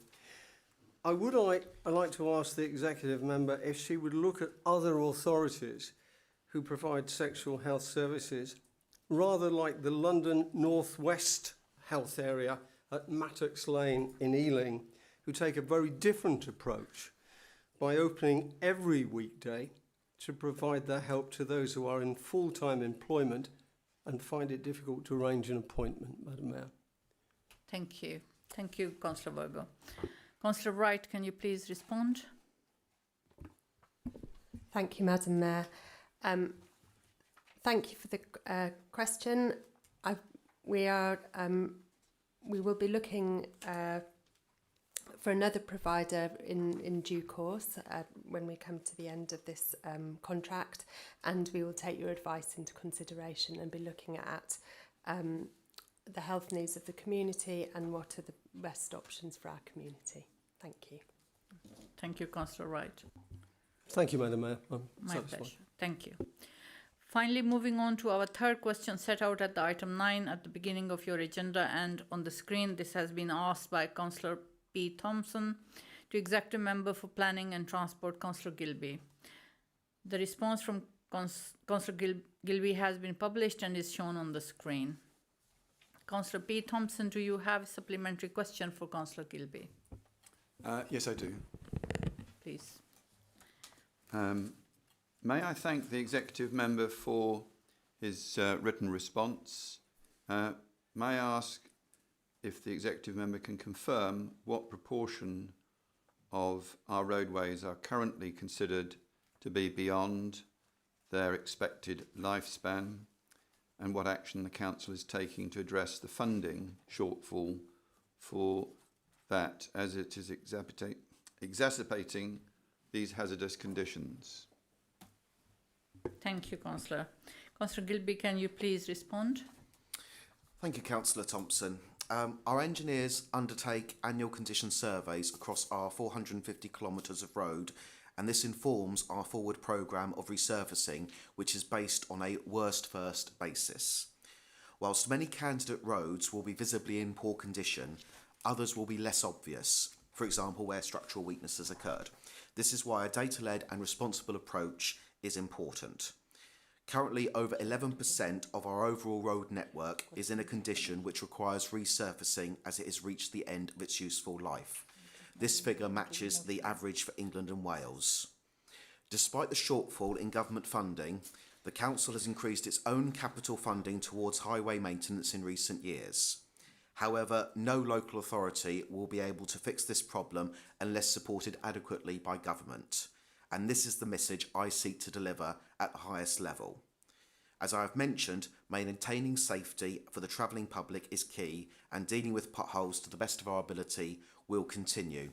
I'd like to ask the executive member if she would look at other authorities who provide sexual health services, rather like the London North West Health Area at Mattocks Lane in Ealing, who take a very different approach by opening every weekday to provide their help to those who are in full-time employment and find it difficult to arrange an appointment, Madam Mayor. Thank you. Thank you, Councillor Weber. Councillor Wright, can you please respond? Thank you, Madam Mayor. Thank you for the question. We will be looking for another provider in due course when we come to the end of this contract, and we will take your advice into consideration and be looking at the health needs of the community and what are the best options for our community. Thank you. Thank you, Councillor Wright. Thank you, Madam Mayor. My pleasure. Thank you. Finally, moving on to our third question set out at the item 9 at the beginning of your agenda and on the screen. This has been asked by Councillor P. Thompson to Executive Member for Planning and Transport, Councillor Gilby. The response from Councillor Gilby has been published and is shown on the screen. Councillor P. Thompson, do you have a supplementary question for Councillor Gilby? Yes, I do. Please. May I thank the Executive Member for his written response. May I ask if the Executive Member can confirm what proportion of our roadways are currently considered to be beyond their expected lifespan, and what action the Council is taking to address the funding shortfall for that, as it is exacerbating these hazardous conditions. Thank you, Councillor. Councillor Gilby, can you please respond? Thank you, Councillor Thompson. Our engineers undertake annual condition surveys across our 450 kilometres of road, and this informs our forward programme of resurfacing, which is based on a worst first basis. Whilst many candidate roads will be visibly in poor condition, others will be less obvious, for example where structural weaknesses occurred. This is why a data-led and responsible approach is important. Currently, over 11% of our overall road network is in a condition which requires resurfacing as it has reached the end of its useful life. This figure matches the average for England and Wales. Despite the shortfall in government funding, the Council has increased its own capital funding towards highway maintenance in recent years. However, no local authority will be able to fix this problem unless supported adequately by government. And this is the message I seek to deliver at the highest level. As I have mentioned, maintaining safety for the travelling public is key, and dealing with potholes to the best of our ability will continue.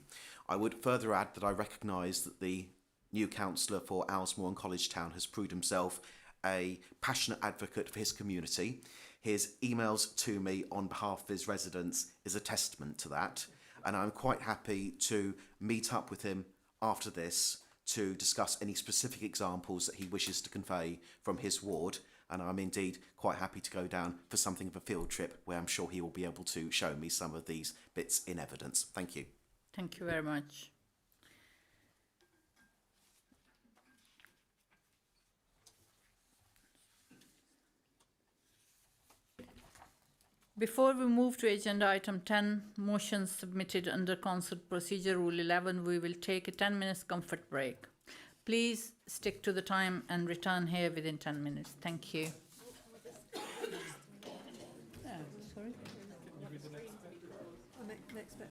I would further add that I recognise that the new councillor for Owlsmore and College Town has proved himself a passionate advocate for his community. His emails to me on behalf of his residents is a testament to that, and I'm quite happy to meet up with him after this to discuss any specific examples that he wishes to convey from his ward, and I'm indeed quite happy to go down for something of a field trip where I'm sure he will be able to show me some of these bits in evidence. Thank you. Thank you very much. Before we move to agenda item 10, motions submitted under Council Procedure Rule 11, we will take a 10 minutes comfort break. Please stick to the time and return here within 10 minutes. Thank you. Next bit.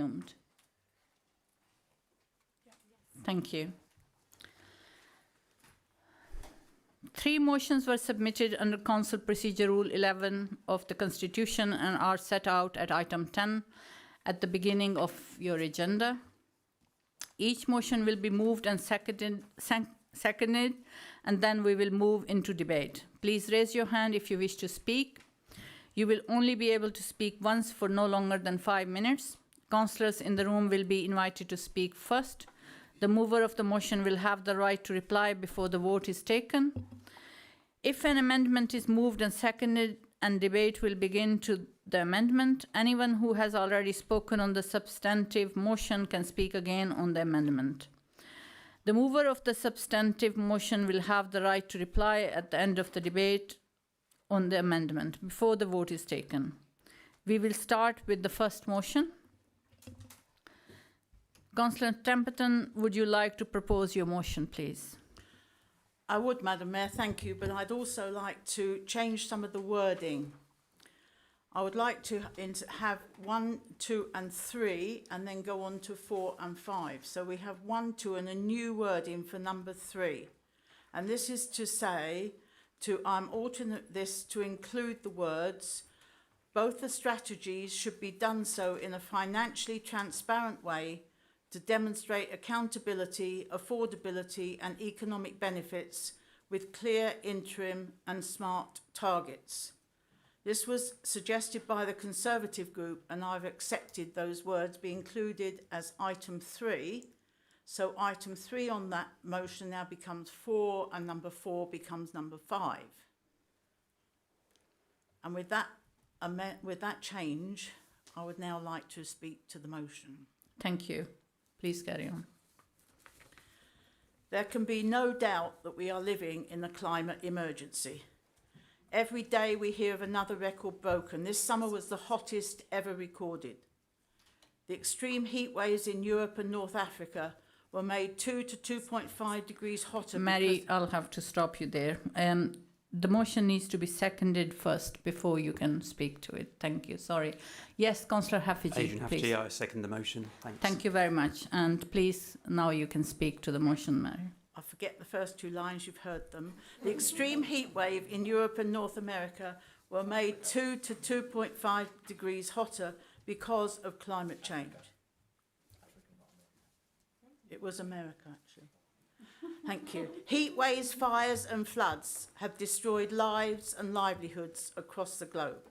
assumed? Thank you. 3 motions were submitted under Council Procedure Rule 11 of the Constitution and are set out at item 10 at the beginning of your agenda. Each motion will be moved and seconded, and then we will move into debate. Please raise your hand if you wish to speak. You will only be able to speak once for no longer than 5 minutes. Councillors in the room will be invited to speak first. The mover of the motion will have the right to reply before the vote is taken. If an amendment is moved and seconded and debate will begin to the amendment, anyone who has already spoken on the substantive motion can speak again on the amendment. The mover of the substantive motion will have the right to reply at the end of the debate on the amendment before the vote is taken. We will start with the first motion. Councillor Templeton, would you like to propose your motion, please? I would, Madam Mayor, thank you, but I'd also like to change some of the wording. I would like to have 1, 2 and 3 and then go on to 4 and 5. So we have 1, 2 and a new wording for number 3. And this is to say, I'm altering this to include the words, both the strategies should be done so in a financially transparent way to demonstrate accountability, affordability and economic benefits with clear interim and smart targets. This was suggested by the Conservative group and I've accepted those words be included as item 3. So item 3 on that motion now becomes 4 and number 4 becomes number 5. And with that change, I would now like to speak to the motion. Thank you. Please carry on. There can be no doubt that we are living in a climate emergency. Every day we hear of another record broken. This summer was the hottest ever recorded. The extreme heat waves in Europe and North Africa were made 2 to 2.5 degrees hotter. Mary, I'll have to stop you there. The motion needs to be seconded first before you can speak to it. Thank you. Sorry. Yes, Councillor Hafiji, Adrian please. Hafiji, I second the motion. Thanks. Thank you very much. And please, now you can speak to the motion, Mary. I forget the first 2 lines, you've heard them. The extreme heat wave in Europe and North America were made 2 to 2.5 degrees hotter because of climate change. It was America, actually. Thank you. Heat waves, fires and floods have destroyed lives and livelihoods across the globe.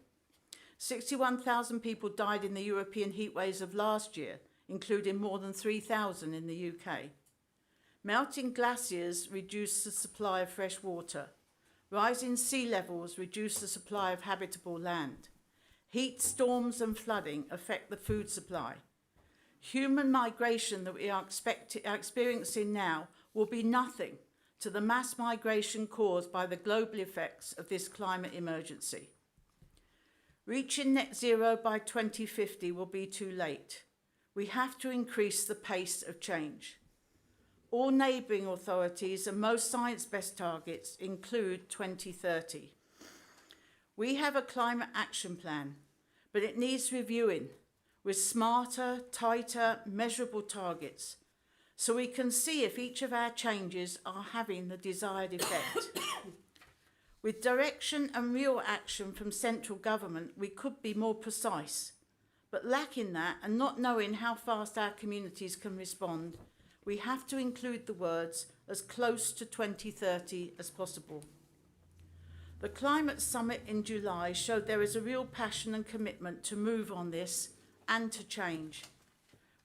61,000 people died in the European heat waves of last year, including more than 3,000 in the UK. Melting glaciers reduce the supply of fresh water. Rising sea levels reduce the supply of habitable land. Heat, storms and flooding affect the food supply. Human migration that we are experiencing now will be nothing to the mass migration caused by the global effects of this climate emergency. Reaching net zero by 2050 will be too late. We have to increase the pace of change. All neighbouring authorities and most science-based targets include 2030. We have a climate action plan, but it needs reviewing with smarter, tighter, measurable targets so we can see if each of our changes are having the desired effect. With direction and real action from central government, we could be more precise, but lacking that and not knowing how fast our communities can respond, we have to include the words as close to 2030 as possible. The Climate Summit in July showed there is a real passion and commitment to move on this and to change.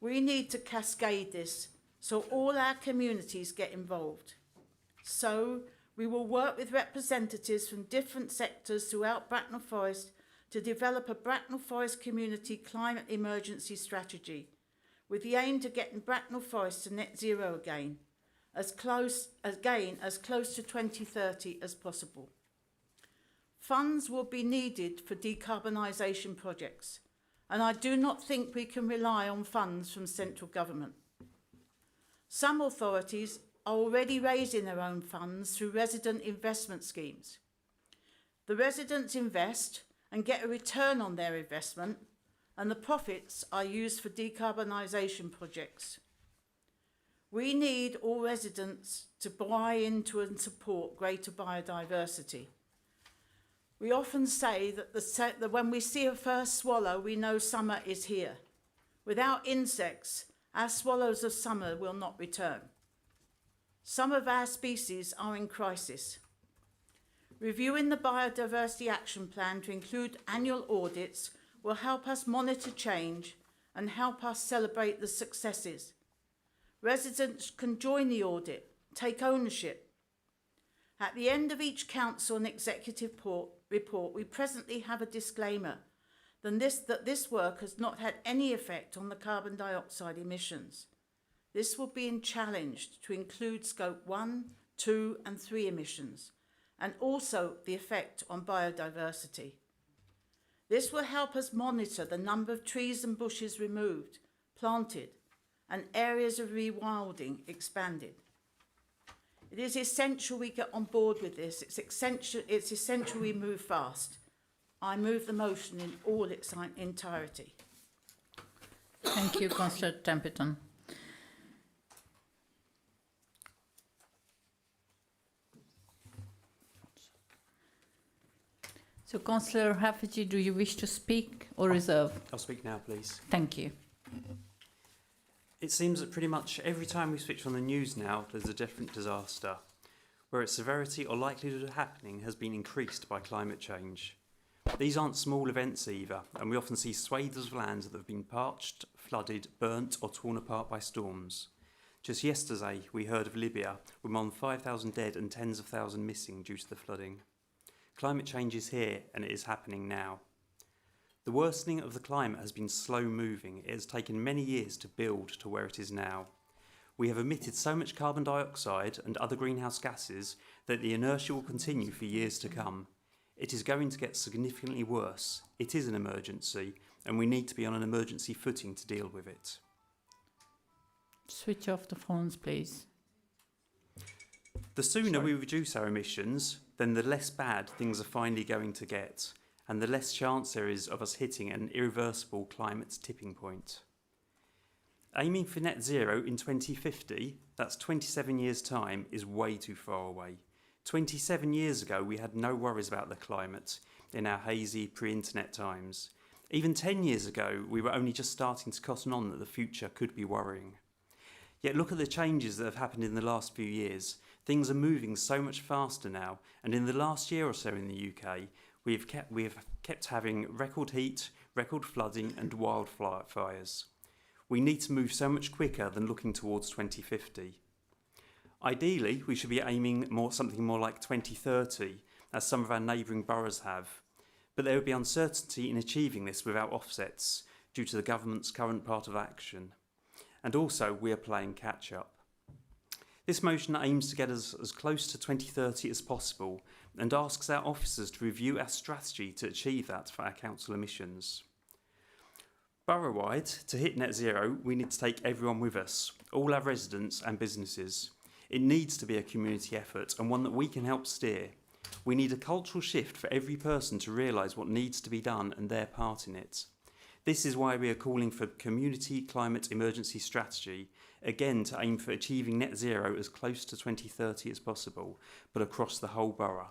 We need to cascade this so all our communities get involved. So we will work with representatives from different sectors throughout Bracknell Forest to develop a Bracknell Forest community climate emergency strategy with the aim to getting Bracknell Forest to net zero again as close to 2030 as possible. Funds will be needed for decarbonisation projects, and I do not think we can rely on funds from central government. Some authorities are already raising their own funds through resident investment schemes. The residents invest and get a return on their investment, and the profits are used for decarbonisation projects. We need all residents to buy into and support greater biodiversity. We often say that when we see a first swallow, we know summer is here. Without insects, our swallows of summer will not return. Some of our species are in crisis. Reviewing the Biodiversity Action Plan to include annual audits will help us monitor change and help us celebrate the successes. Residents can join the audit, take ownership. At the end of each council and executive report, we presently have a disclaimer that this work has not had any effect on the carbon dioxide emissions. This will be challenged to include Scope 1, 2 and 3 emissions, and also the effect on biodiversity. This will help us monitor the number of trees and bushes removed, planted, and areas of rewilding expanded. It is essential we get on board with this. It's essential we move fast. I move the motion in all its entirety. Thank you, Councillor Templeton. So, Councillor Haffiji, do you wish to speak or reserve? I'll speak now, please. Thank you. It seems that pretty much every time we switch on the news now, there's a different disaster, where its severity or likelihood of happening has been increased by climate change. These aren't small events either, and we often see swathes of land that have been parched, flooded, burnt or torn apart by storms. Just yesterday, we heard of Libya, with more than 5,000 dead and tens of thousands missing due to the flooding. Climate change is here, and it is happening now. The worsening of the climate has been slow moving. It has taken many years to build to where it is now. We have emitted so much carbon dioxide and other greenhouse gases that the inertia will continue for years to come. It is going to get significantly worse. It is an emergency, and we need to be on an emergency footing to deal with it. Switch off the phones, please. The sooner we reduce our emissions, then the less bad things are finally going to get, and the less chance there is of us hitting an irreversible climate tipping point. Aiming for net zero in 2050, that's 27 years' time, is way too far away. 27 years ago, we had no worries about the climate in our hazy pre-internet times. Even 10 years ago, we were only just starting to cotton on that the future could be worrying. Yet look at the changes that have happened in the last few years. Things are moving so much faster now, and in the last year or so in the UK, we have kept having record heat, record flooding and wildfires. We need to move so much quicker than looking towards 2050. Ideally, we should be aiming something more like 2030, as some of our neighbouring boroughs have. But there would be uncertainty in achieving this without offsets, due to the government's current part of action. And also, we are playing catch-up. This motion aims to get us as close to 2030 as possible and asks our officers to review our strategy to achieve that for our council emissions. Borough-wide, to hit net zero, we need to take everyone with us, all our residents and businesses. It needs to be a community effort and one that we can help steer. We need a cultural shift for every person to realise what needs to be done and their part in it. This is why we are calling for community climate emergency strategy, again to aim for achieving net zero as close to 2030 as possible, but across the whole borough.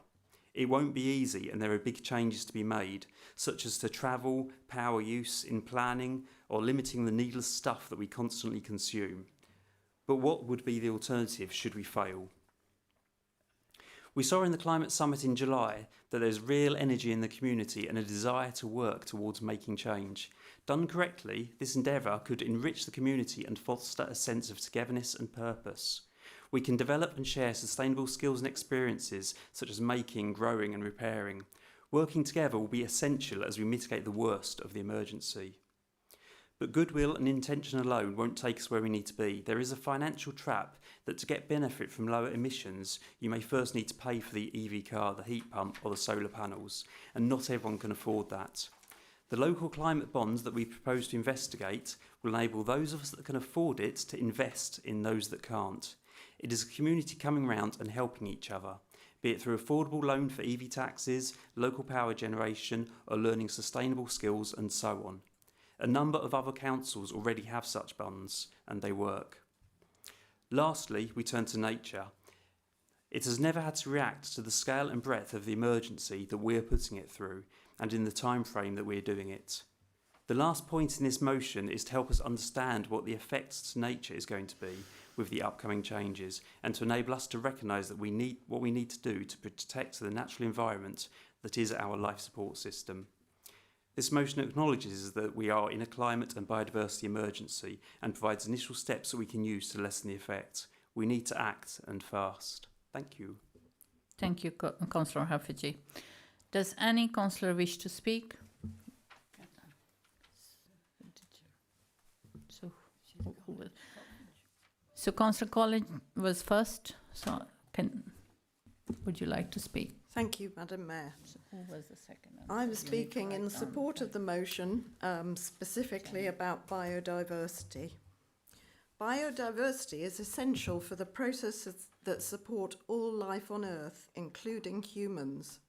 It won't be easy and there are big changes to be made, such as to travel, power use in planning, or limiting the needless stuff that we constantly consume. But what would be the alternative should we fail? We saw in the Climate Summit in July that there's real energy in the community and a desire to work towards making change. Done correctly, this endeavour could enrich the community and foster a sense of togetherness and purpose. We can develop and share sustainable skills and experiences such as making, growing and repairing. Working together will be essential as we mitigate the worst of the emergency. But goodwill and intention alone won't take us where we need to be. There is a financial trap that to get benefit from lower emissions, you may first need to pay for the EV car, the heat pump or the solar panels, and not everyone can afford that. The local climate bonds that we propose to investigate will enable those of us that can afford it to invest in those that can't. It is a community coming round and helping each other, be it through affordable loan for EV taxes, local power generation or learning sustainable skills and so on. A number of other councils already have such bunds, and they work. Lastly, we turn to nature. It has never had to react to the scale and breadth of the emergency that we are putting it through, and in the time frame that we are doing it. The last point in this motion is to help us understand what the effects to nature is going to be with the upcoming changes, and to enable us to recognise that we need to do to protect the natural environment that is our life support system. This motion acknowledges that we are in a climate and biodiversity emergency and provides initial steps that we can use to lessen the effect. We need to act, and fast. Thank you. Thank you, Councillor Haffiji. Does any councillor wish to speak? So Councillor Collins was first. So would you like to speak? Thank you, Madam Mayor. So who was the second? I'm speaking in support of the motion, specifically about biodiversity. Biodiversity is essential for the processes that support all life on Earth, including humans.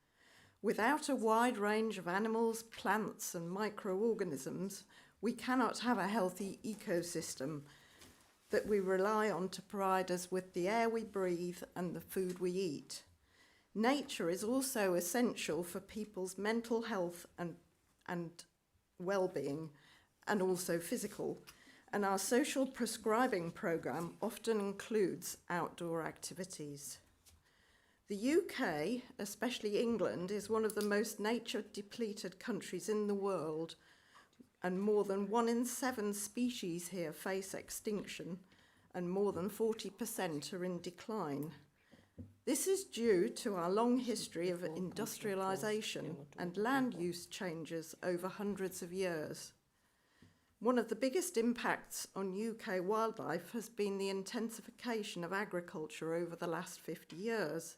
Without a wide range of animals, plants, and microorganisms, we cannot have a healthy ecosystem that we rely on to provide us with the air we breathe and the food we eat. Nature is also essential for people's mental health and well-being, and also physical. And our social prescribing programme often includes outdoor activities. The UK, especially England, is one of the most nature-depleted countries in the world, and more than 1 in 7 species here face extinction, and more than 40% are in decline. This is due to our long history of industrialisation and land use changes over hundreds of years. One of the biggest impacts on UK wildlife has been the intensification of agriculture over the last 50 years.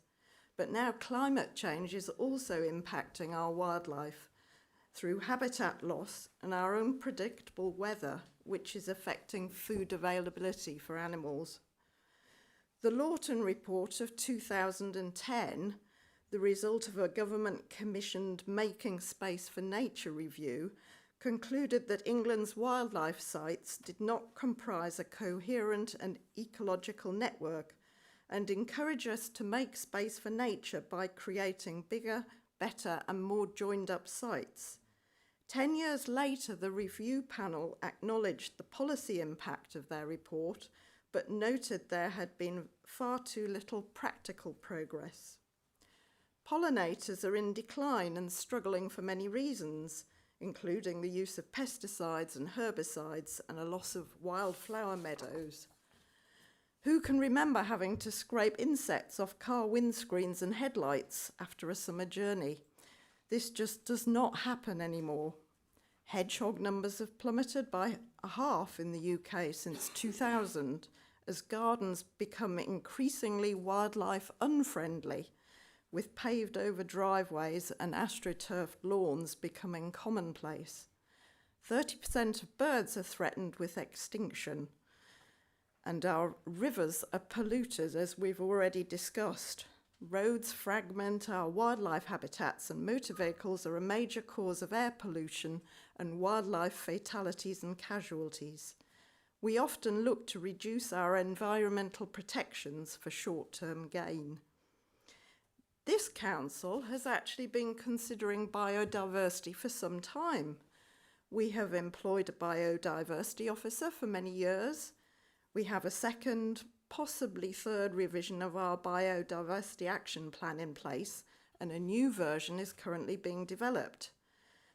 But now climate change is also impacting our wildlife through habitat loss and our unpredictable weather, which is affecting food availability for animals. The Lawton Report of 2010, the result of a government-commissioned Making Space for Nature review, concluded that England's wildlife sites did not comprise a coherent and ecological network, and encourage us to make space for nature by creating bigger, better and more joined up sites. 10 years later, the review panel acknowledged the policy impact of their report, but noted there had been far too little practical progress. Pollinators are in decline and struggling for many reasons, including the use of pesticides and herbicides and a loss of wildflower meadows. Who can remember having to scrape insects off car windscreens and headlights after a summer journey? This just does not happen anymore. Hedgehog numbers have plummeted by half in the UK since 2000, as gardens become increasingly wildlife unfriendly, with paved over driveways and astroturfed lawns becoming commonplace. 30% of birds are threatened with extinction, and our rivers are polluted, as we've already discussed. Roads fragment our wildlife habitats, and motor vehicles are a major cause of air pollution and wildlife fatalities and casualties. We often look to reduce our environmental protections for short-term gain. This council has actually been considering biodiversity for some time. We have employed a biodiversity officer for many years. We have a second, possibly third revision of our biodiversity action plan in place, and a new version is currently being developed.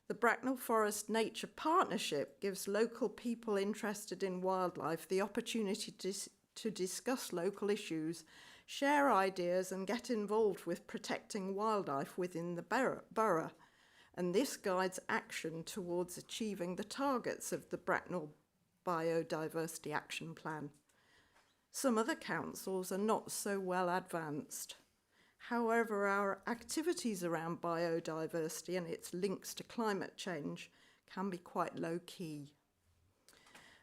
The Bracknell Forest Nature Partnership gives local people interested in wildlife the opportunity to discuss local issues, share ideas and get involved with protecting wildlife within the borough. And this guides action towards achieving the targets of the Bracknell Biodiversity Action Plan. Some other councils are not so well advanced. However, our activities around biodiversity and its links to climate change can be quite low-key.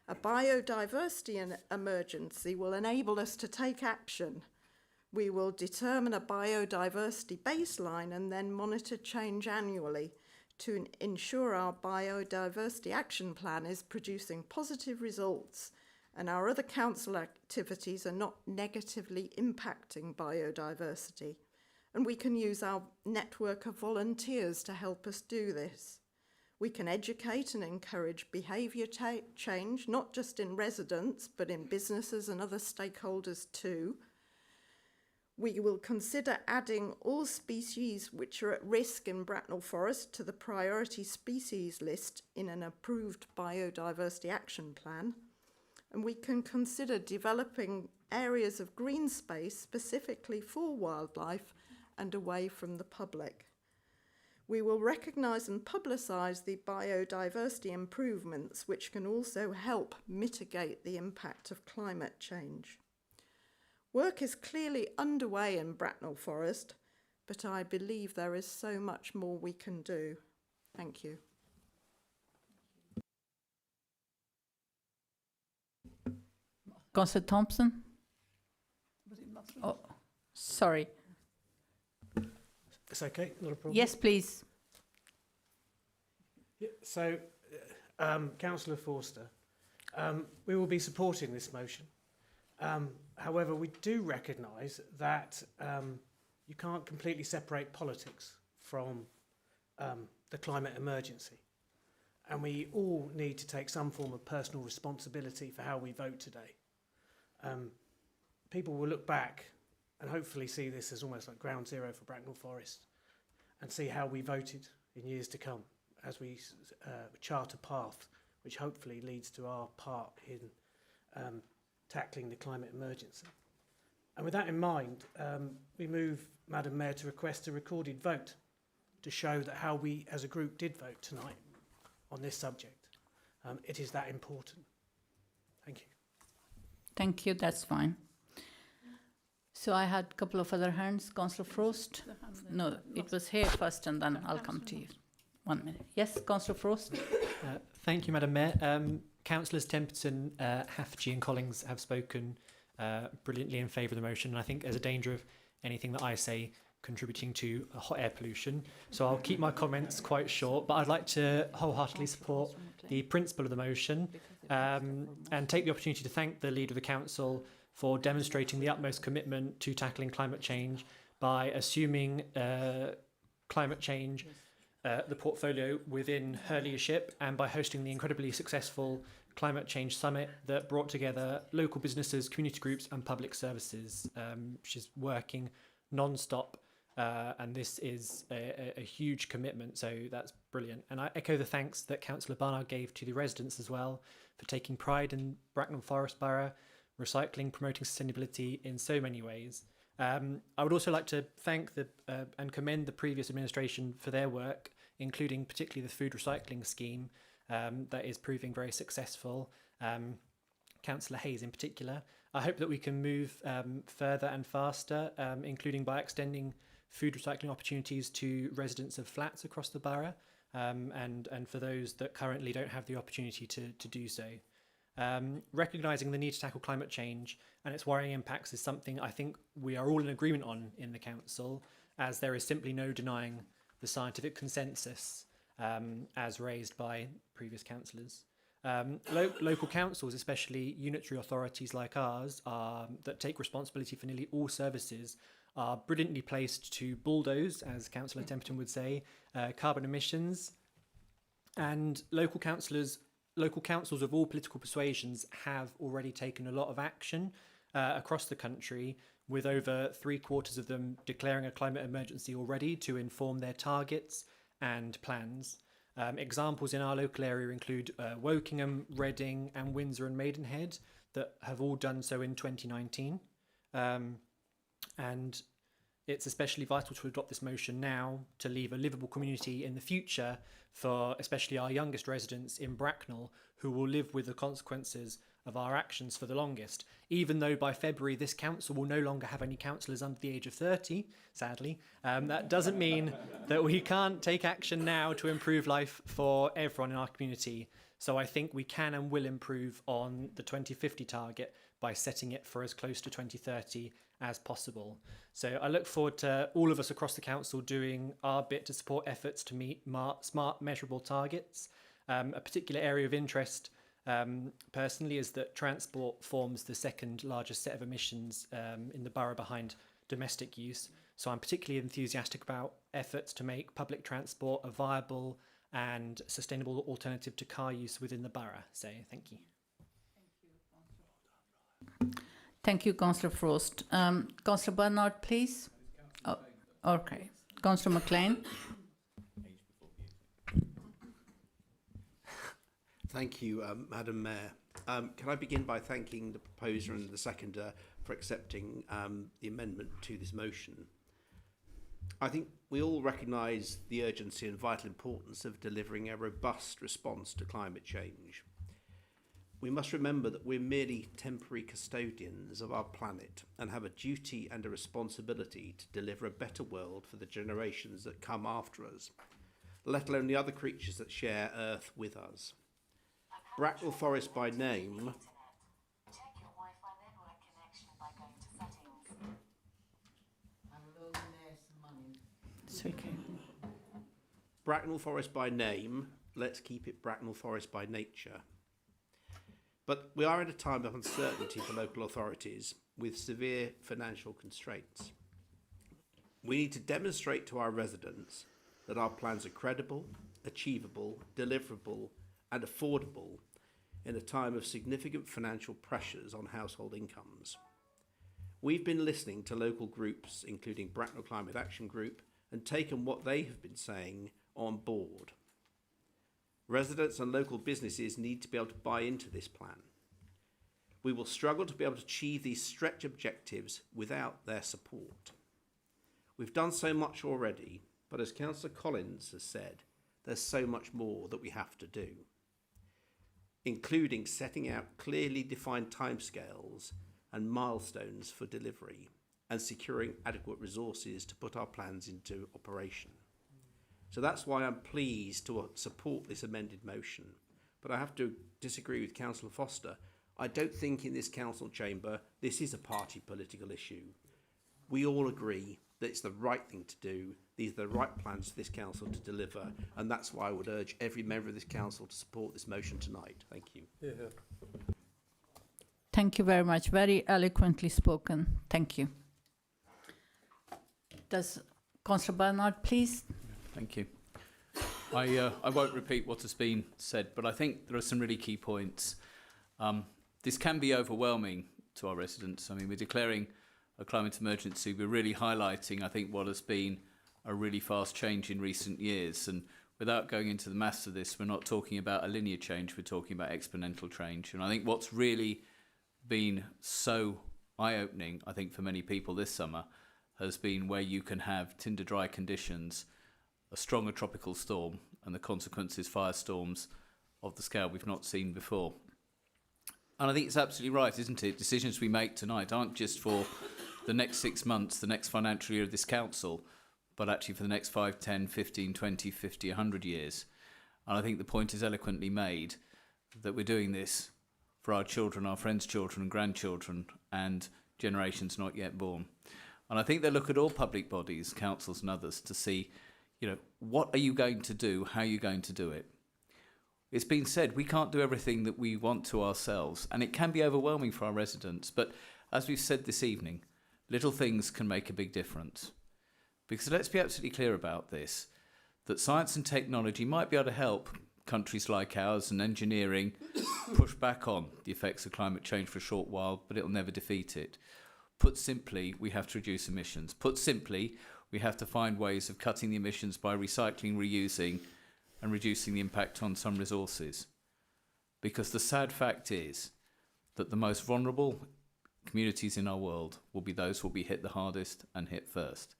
A biodiversity emergency will enable us to take action. We will determine a biodiversity baseline and then monitor change annually to ensure our biodiversity action plan is producing positive results and our other council activities are not negatively impacting biodiversity. And we can use our network of volunteers to help us do this. We can educate and encourage behaviour change, not just in residents, but in businesses and other stakeholders too. We will consider adding all species which are at risk in Bracknell Forest to the priority species list in an approved biodiversity action plan. And we can consider developing areas of green space specifically for wildlife and away from the public. We will recognise and publicise the biodiversity improvements which can also help mitigate the impact of climate change. Work is clearly underway in Bracknell Forest, but I believe there is so much more we can do. Thank you. Councillor Thompson? Oh, sorry. It's okay, not a problem. Yes, please. Yeah, so, Councillor Forster, we will be supporting this motion. However, we do recognise that you can't completely separate politics from the climate emergency. And we all need to take some form of personal responsibility for how we vote today. People will look back and hopefully see this as almost like ground zero for Bracknell Forest and see how we voted in years to come as we chart a path which hopefully leads to our part in tackling the climate emergency. And with that in mind, we move, Madam Mayor, to request a recorded vote to show that how we as a group did vote tonight on this subject. It is that important. Thank you. Thank you, that's fine. So I had a couple of other hands. Councillor Frost? No, it was here first and then I'll come to you. 1 minute. Yes, Councillor Frost? Thank you, Madam Mayor. Councillors Templeton, Hafji and Collins have spoken brilliantly in favour of the motion, and I think there's a danger of anything that I say contributing to hot air pollution. So I'll keep my comments quite short, but I'd like to wholeheartedly support the principle of the motion and take the opportunity to thank the Leader of the Council for demonstrating the utmost commitment to tackling climate change by assuming climate change the portfolio within her leadership and by hosting the incredibly successful Climate Change Summit that brought together local businesses, community groups and public services. She's working non-stop and this is a huge commitment, so that's brilliant. And I echo the thanks that Councillor Barnard gave to the residents as well for taking pride in Bracknell Forest Borough, recycling, promoting sustainability in so many ways. I would also like to thank and commend the previous administration for their work, including particularly the food recycling scheme that is proving very successful. Councillor Hayes in particular. I hope that we can move further and faster, including by extending food recycling opportunities to residents of flats across the borough and for those that currently don't have the opportunity to do so. Recognising the need to tackle climate change and its worrying impacts is something I think we are all in agreement on in the council, as there is simply no denying the scientific consensus as raised by previous councillors. Local councils, especially unitary authorities like ours, that take responsibility for nearly all services, are brilliantly placed to bulldoze, as Councillor Templeton would say, carbon emissions. And local councils of all political persuasions have already taken a lot of action across the country, with over 3/4 of them declaring a climate emergency already to inform their targets and plans. Examples in our local area include Wokingham, Reading and Windsor and Maidenhead that have all done so in 2019. And it's especially vital to adopt this motion now to leave a livable community in the future for especially our youngest residents in Bracknell, who will live with the consequences of our actions for the longest. Even though by February this council will no longer have any councillors under the age of 30, sadly, that doesn't mean that we can't take action now to improve life for everyone in our community. So I think we can and will improve on the 2050 target by setting it for as close to 2030 as possible. So I look forward to all of us across the council doing our bit to support efforts to meet smart, measurable targets. A particular area of interest personally is that transport forms the second largest set of emissions in the borough behind domestic use. So I'm particularly enthusiastic about efforts to make public transport a viable and sustainable alternative to car use within the borough. So thank you. Thank you, Councillor Frost. Councillor Bernard, please. Oh, okay. Councillor McLean. Thank you, Madam Mayor. Can I begin by thanking the proposer and the seconder for accepting the amendment to this motion? I think we all recognise the urgency and vital importance of delivering a robust response to climate change. We must remember that we're merely temporary custodians of our planet and have a duty and a responsibility to deliver a better world for the generations that come after us, let alone the other creatures that share Earth with us. Bracknell Forest by name Bracknell Forest by name, let's keep it Bracknell Forest by nature. But we are at a time of uncertainty for local authorities with severe financial constraints. We need to demonstrate to our residents that our plans are credible, achievable, deliverable and affordable in a time of significant financial pressures on household incomes. We've been listening to local groups, including Bracknell Climate Action Group, and taken what they have been saying on board. Residents and local businesses need to be able to buy into this plan. We will struggle to be able to achieve these stretch objectives without their support. We've done so much already, but as Councillor Collins has said, there's so much more that we have to do, including setting out clearly defined timescales and milestones for delivery and securing adequate resources to put our plans into operation. So that's why I'm pleased to support this amended motion. But I have to disagree with Councillor Foster. I don't think in this council chamber this is a party political issue. We all agree that it's the right thing to do. These are the right plans for this council to deliver, and that's why I would urge every member of this council to support this motion tonight. Thank you. Yeah. Thank you very much. Very eloquently spoken. Thank you. Does Councillor Bernard, please? Thank you. I won't repeat what has been said, but I think there are some really key points. This can be overwhelming to our residents. I mean, we're declaring a climate emergency. We're really highlighting, I think, what has been a really fast change in recent years. And without going into the maths of this, we're not talking about a linear change, we're talking about exponential change. And I think what's really been so eye-opening, I think, for many people this summer has been where you can have tinder dry conditions, a stronger tropical storm, and the consequences firestorms of the scale we've not seen before. And I think it's absolutely right, isn't it? Decisions we make tonight aren't just for the next 6 months, the next financial year of this council, but actually for the next 5, 10, 15, 20, 50, 100 years. And I think the point is eloquently made that we're doing this for our children, our friends' children and grandchildren, and generations not yet born. And I think they look at all public bodies, councils and others, to see, you know, what are you going to do? How are you going to do it? It's been said we can't do everything that we want to ourselves, and it can be overwhelming for our residents. But as we've said this evening, little things can make a big difference. Because let's be absolutely clear about this, that science and technology might be able to help countries like ours and engineering push back on the effects of climate change for a short while, but it'll never defeat it. Put simply, we have to reduce emissions. Put simply, we have to find ways of cutting the emissions by recycling, reusing, and reducing the impact on some resources. Because the sad fact is that the most vulnerable communities in our world will be those who will be hit the hardest and hit first.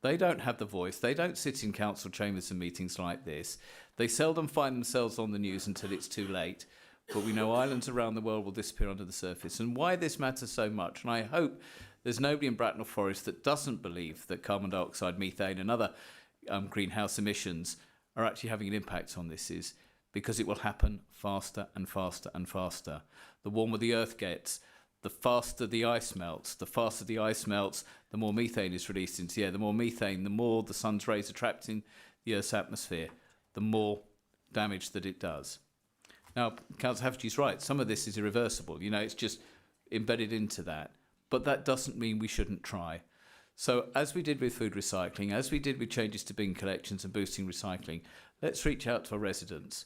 They don't have the voice. They don't sit in council chambers and meetings like this. They seldom find themselves on the news until it's too late. But we know islands around the world will disappear under the surface. And why this matters so much, and I hope there's nobody in Bracknell Forest that doesn't believe that carbon dioxide, methane and other greenhouse emissions are actually having an impact on this, is because it will happen faster and faster and faster. The warmer the earth gets, the faster the ice melts. The faster the ice melts, the more methane is released into the air. The more methane, the more the sun's rays are trapped in the Earth's atmosphere, the more damage that it does. Now, Councillor Hafji's right. Some of this is irreversible. You know, it's just embedded into that. But that doesn't mean we shouldn't try. So as we did with food recycling, as we did with changes to bin collections and boosting recycling, let's reach out to our residents.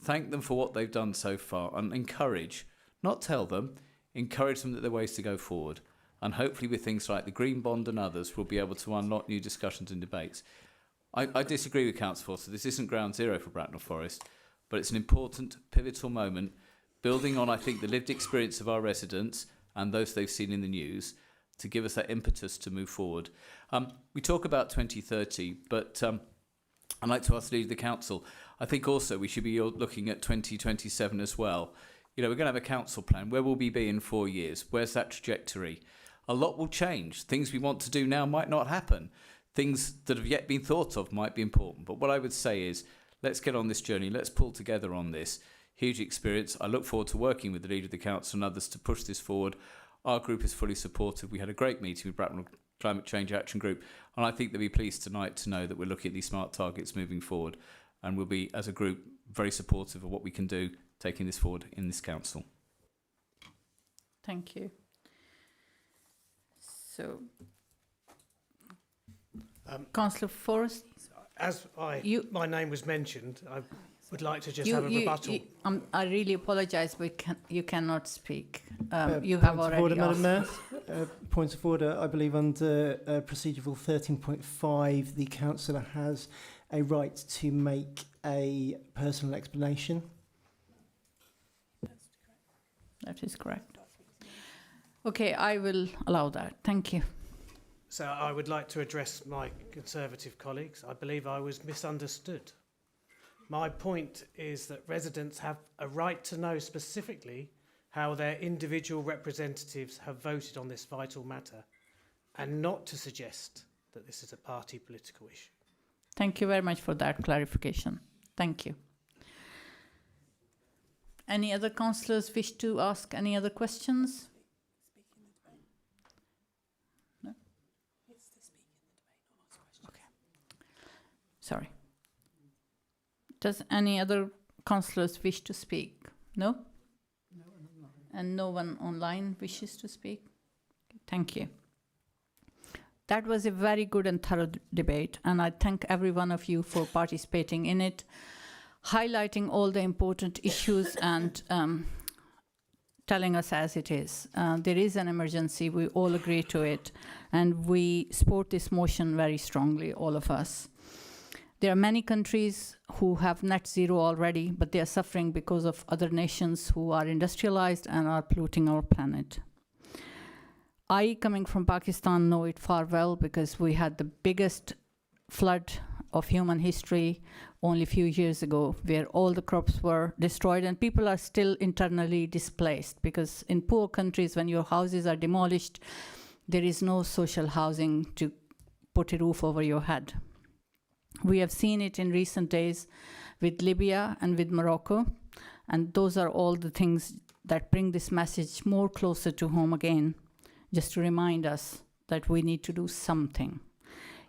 Thank them for what they've done so far and encourage, not tell them, encourage them that there are ways to go forward. And hopefully with things like the Green Bond and others, we'll be able to unlock new discussions and debates. I disagree with Councillor Foster. This isn't ground zero for Bracknell Forest, but it's an important, pivotal moment, building on, I think, the lived experience of our residents and those they've seen in the news, to give us that impetus to move forward. We talk about 2030, but I'd like to ask the Leader of the Council, I think also we should be looking at 2027 as well. You know, we're going to have a council plan. Where will we be in 4 years? Where's that trajectory? A lot will change. Things we want to do now might not happen. Things that have yet been thought of might be important. But what I would say is, let's get on this journey. Let's pull together on this. Huge experience. I look forward to working with the Leader of the Council and others to push this forward. Our group is fully supportive. We had a great meeting with Bracknell Climate Change Action Group, and I think they'll be pleased tonight to know that we're looking at these smart targets moving forward, and we'll be, as a group, very supportive of what we can do taking this forward in this council. Thank you. So, Councillor Forrest, As my name was mentioned, I would like to just you, have a you, rebuttal. you, I really apologise, but you cannot speak. You have Point of already order, Madam Mayor. asked. Point of order. I believe under Procedure Rule 13.5, the councillor has a right to make a personal explanation. That is correct. Okay, I will allow that. Thank you. So I would like to address my Conservative colleagues. I believe I was misunderstood. My point is that residents have a right to know specifically how their individual representatives have voted on this vital matter, and not to suggest that this is a party political issue. Thank you very much for that clarification. Thank you. Any other councillors wish to ask any other questions? No? Okay. Sorry. Does any other councillors wish to speak? No? And no one online wishes to speak? Thank you. That was a very good and thorough debate, and I thank every one of you for participating in it, highlighting all the important issues and telling us as it is. There is an emergency, we all agree to it, and we support this motion very strongly, all of us. There are many countries who have net zero already, but they are suffering because of other nations who are industrialized and are polluting our planet. I, coming from Pakistan, know it far well because we had the biggest flood of human history only a few years ago, where all the crops were destroyed, and people are still internally displaced because in poor countries, when your houses are demolished, there is no social housing to put a roof over your head. We have seen it in recent days with Libya and with Morocco, and those are all the things that bring this message more closer to home again, just to remind us that we need to do something,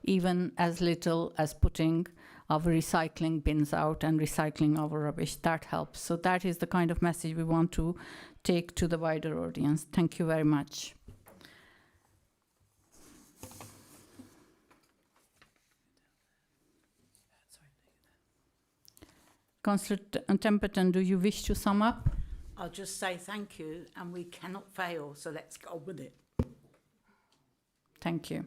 even as little as putting our recycling bins out and recycling our rubbish. That helps. So that is the kind of message we want to take to the wider audience. Thank you very much. Councillor Templeton, do you wish to sum up? I'll just say thank you, and we cannot fail, so let's go with it. Thank you.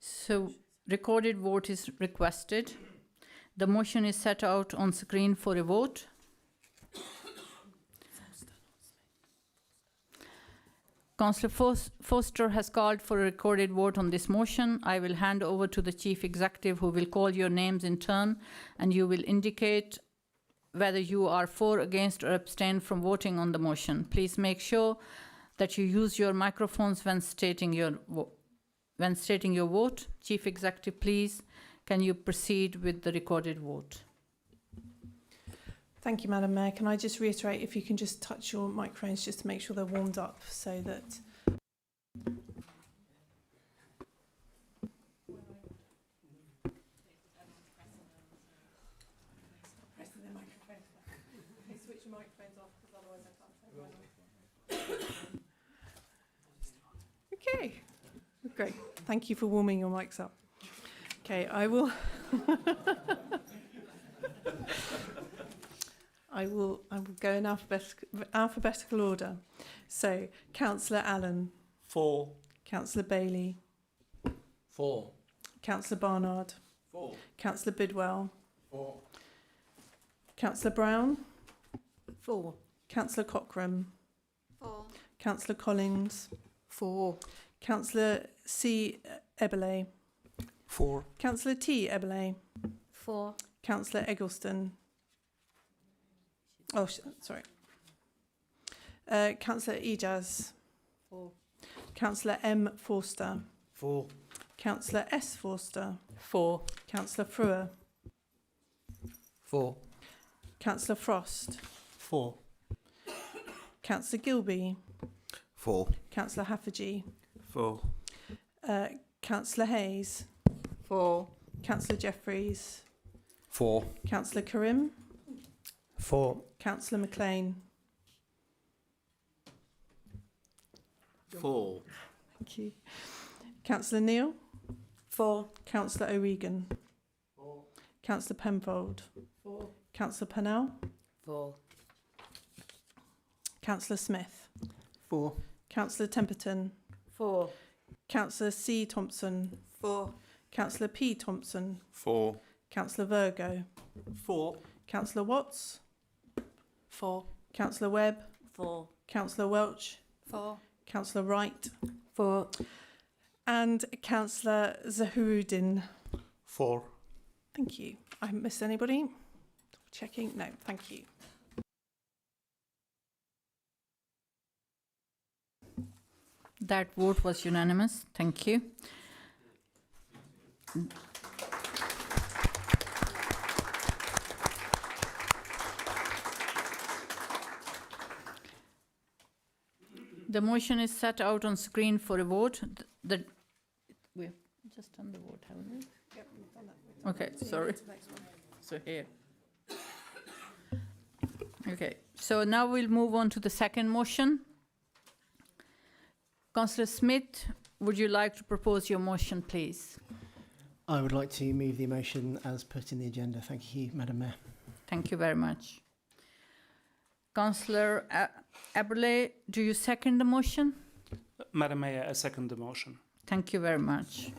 So, recorded vote is requested. The motion is set out on screen for a vote. Councillor Foster has called for a recorded vote on this motion. I will hand over to the Chief Executive, who will call your names in turn, and you will indicate whether you are for, against, or abstain from voting on the motion. Please make sure that you use your microphones when stating your vote. Chief Executive, please, can you proceed with the recorded vote? Thank you, Madam Mayor. Can I just reiterate, if you can just touch your microphones just to make sure they're warmed up so that... Okay, great. Thank you for warming your mics up. Okay, I will... I will go in alphabetical order. So, Councillor Allen. 4. Councillor Bailey. 4. Councillor Barnard. 4. Councillor Bidwell. 4. Councillor Brown. 4. Councillor Cochrane. 4. Councillor Collins. 4. Councillor C. Eberle. 4. Councillor T. Eberle. 4. Councillor Eggleston. Oh, sorry. Councillor Ejaz. 4. Councillor M. Forster. 4. Councillor S. Forster. 4. Councillor Frewer. 4. Councillor Frost. 4. Councillor Gilby. 4. Councillor Haffergy. 4. Councillor Hayes. 4. Councillor Jeffries. 4. Councillor Karim. 4. Councillor McLean. 4. Thank you. Councillor Neal. 4. Councillor O'Regan. 4. Councillor Penfold. 4. Councillor Pennell. 4. Councillor Smith. 4. Councillor Temperton. 4. Councillor C. Thompson. 4. Councillor P. Thompson. 4. Councillor Virgo. 4. Councillor Watts. 4. Councillor Webb. 4. Councillor Welch. 4. Councillor Wright. 4. And Councillor Zahuruddin. 4. Thank you. I haven't missed anybody. Checking. No, thank you. That vote was unanimous. Thank you. The motion is set out on screen for a vote. We've just done the vote, haven't we? Yep, we've done that. Okay, sorry. So here. Okay, so now we'll move on to the second motion. Councillor Smith, would you like to propose your motion, please? I would like to move the motion as put in the agenda. Thank you, Madam Mayor. Thank you very much. Councillor Eberle, do you second the motion? Madam Mayor, I second the motion. Thank you very much.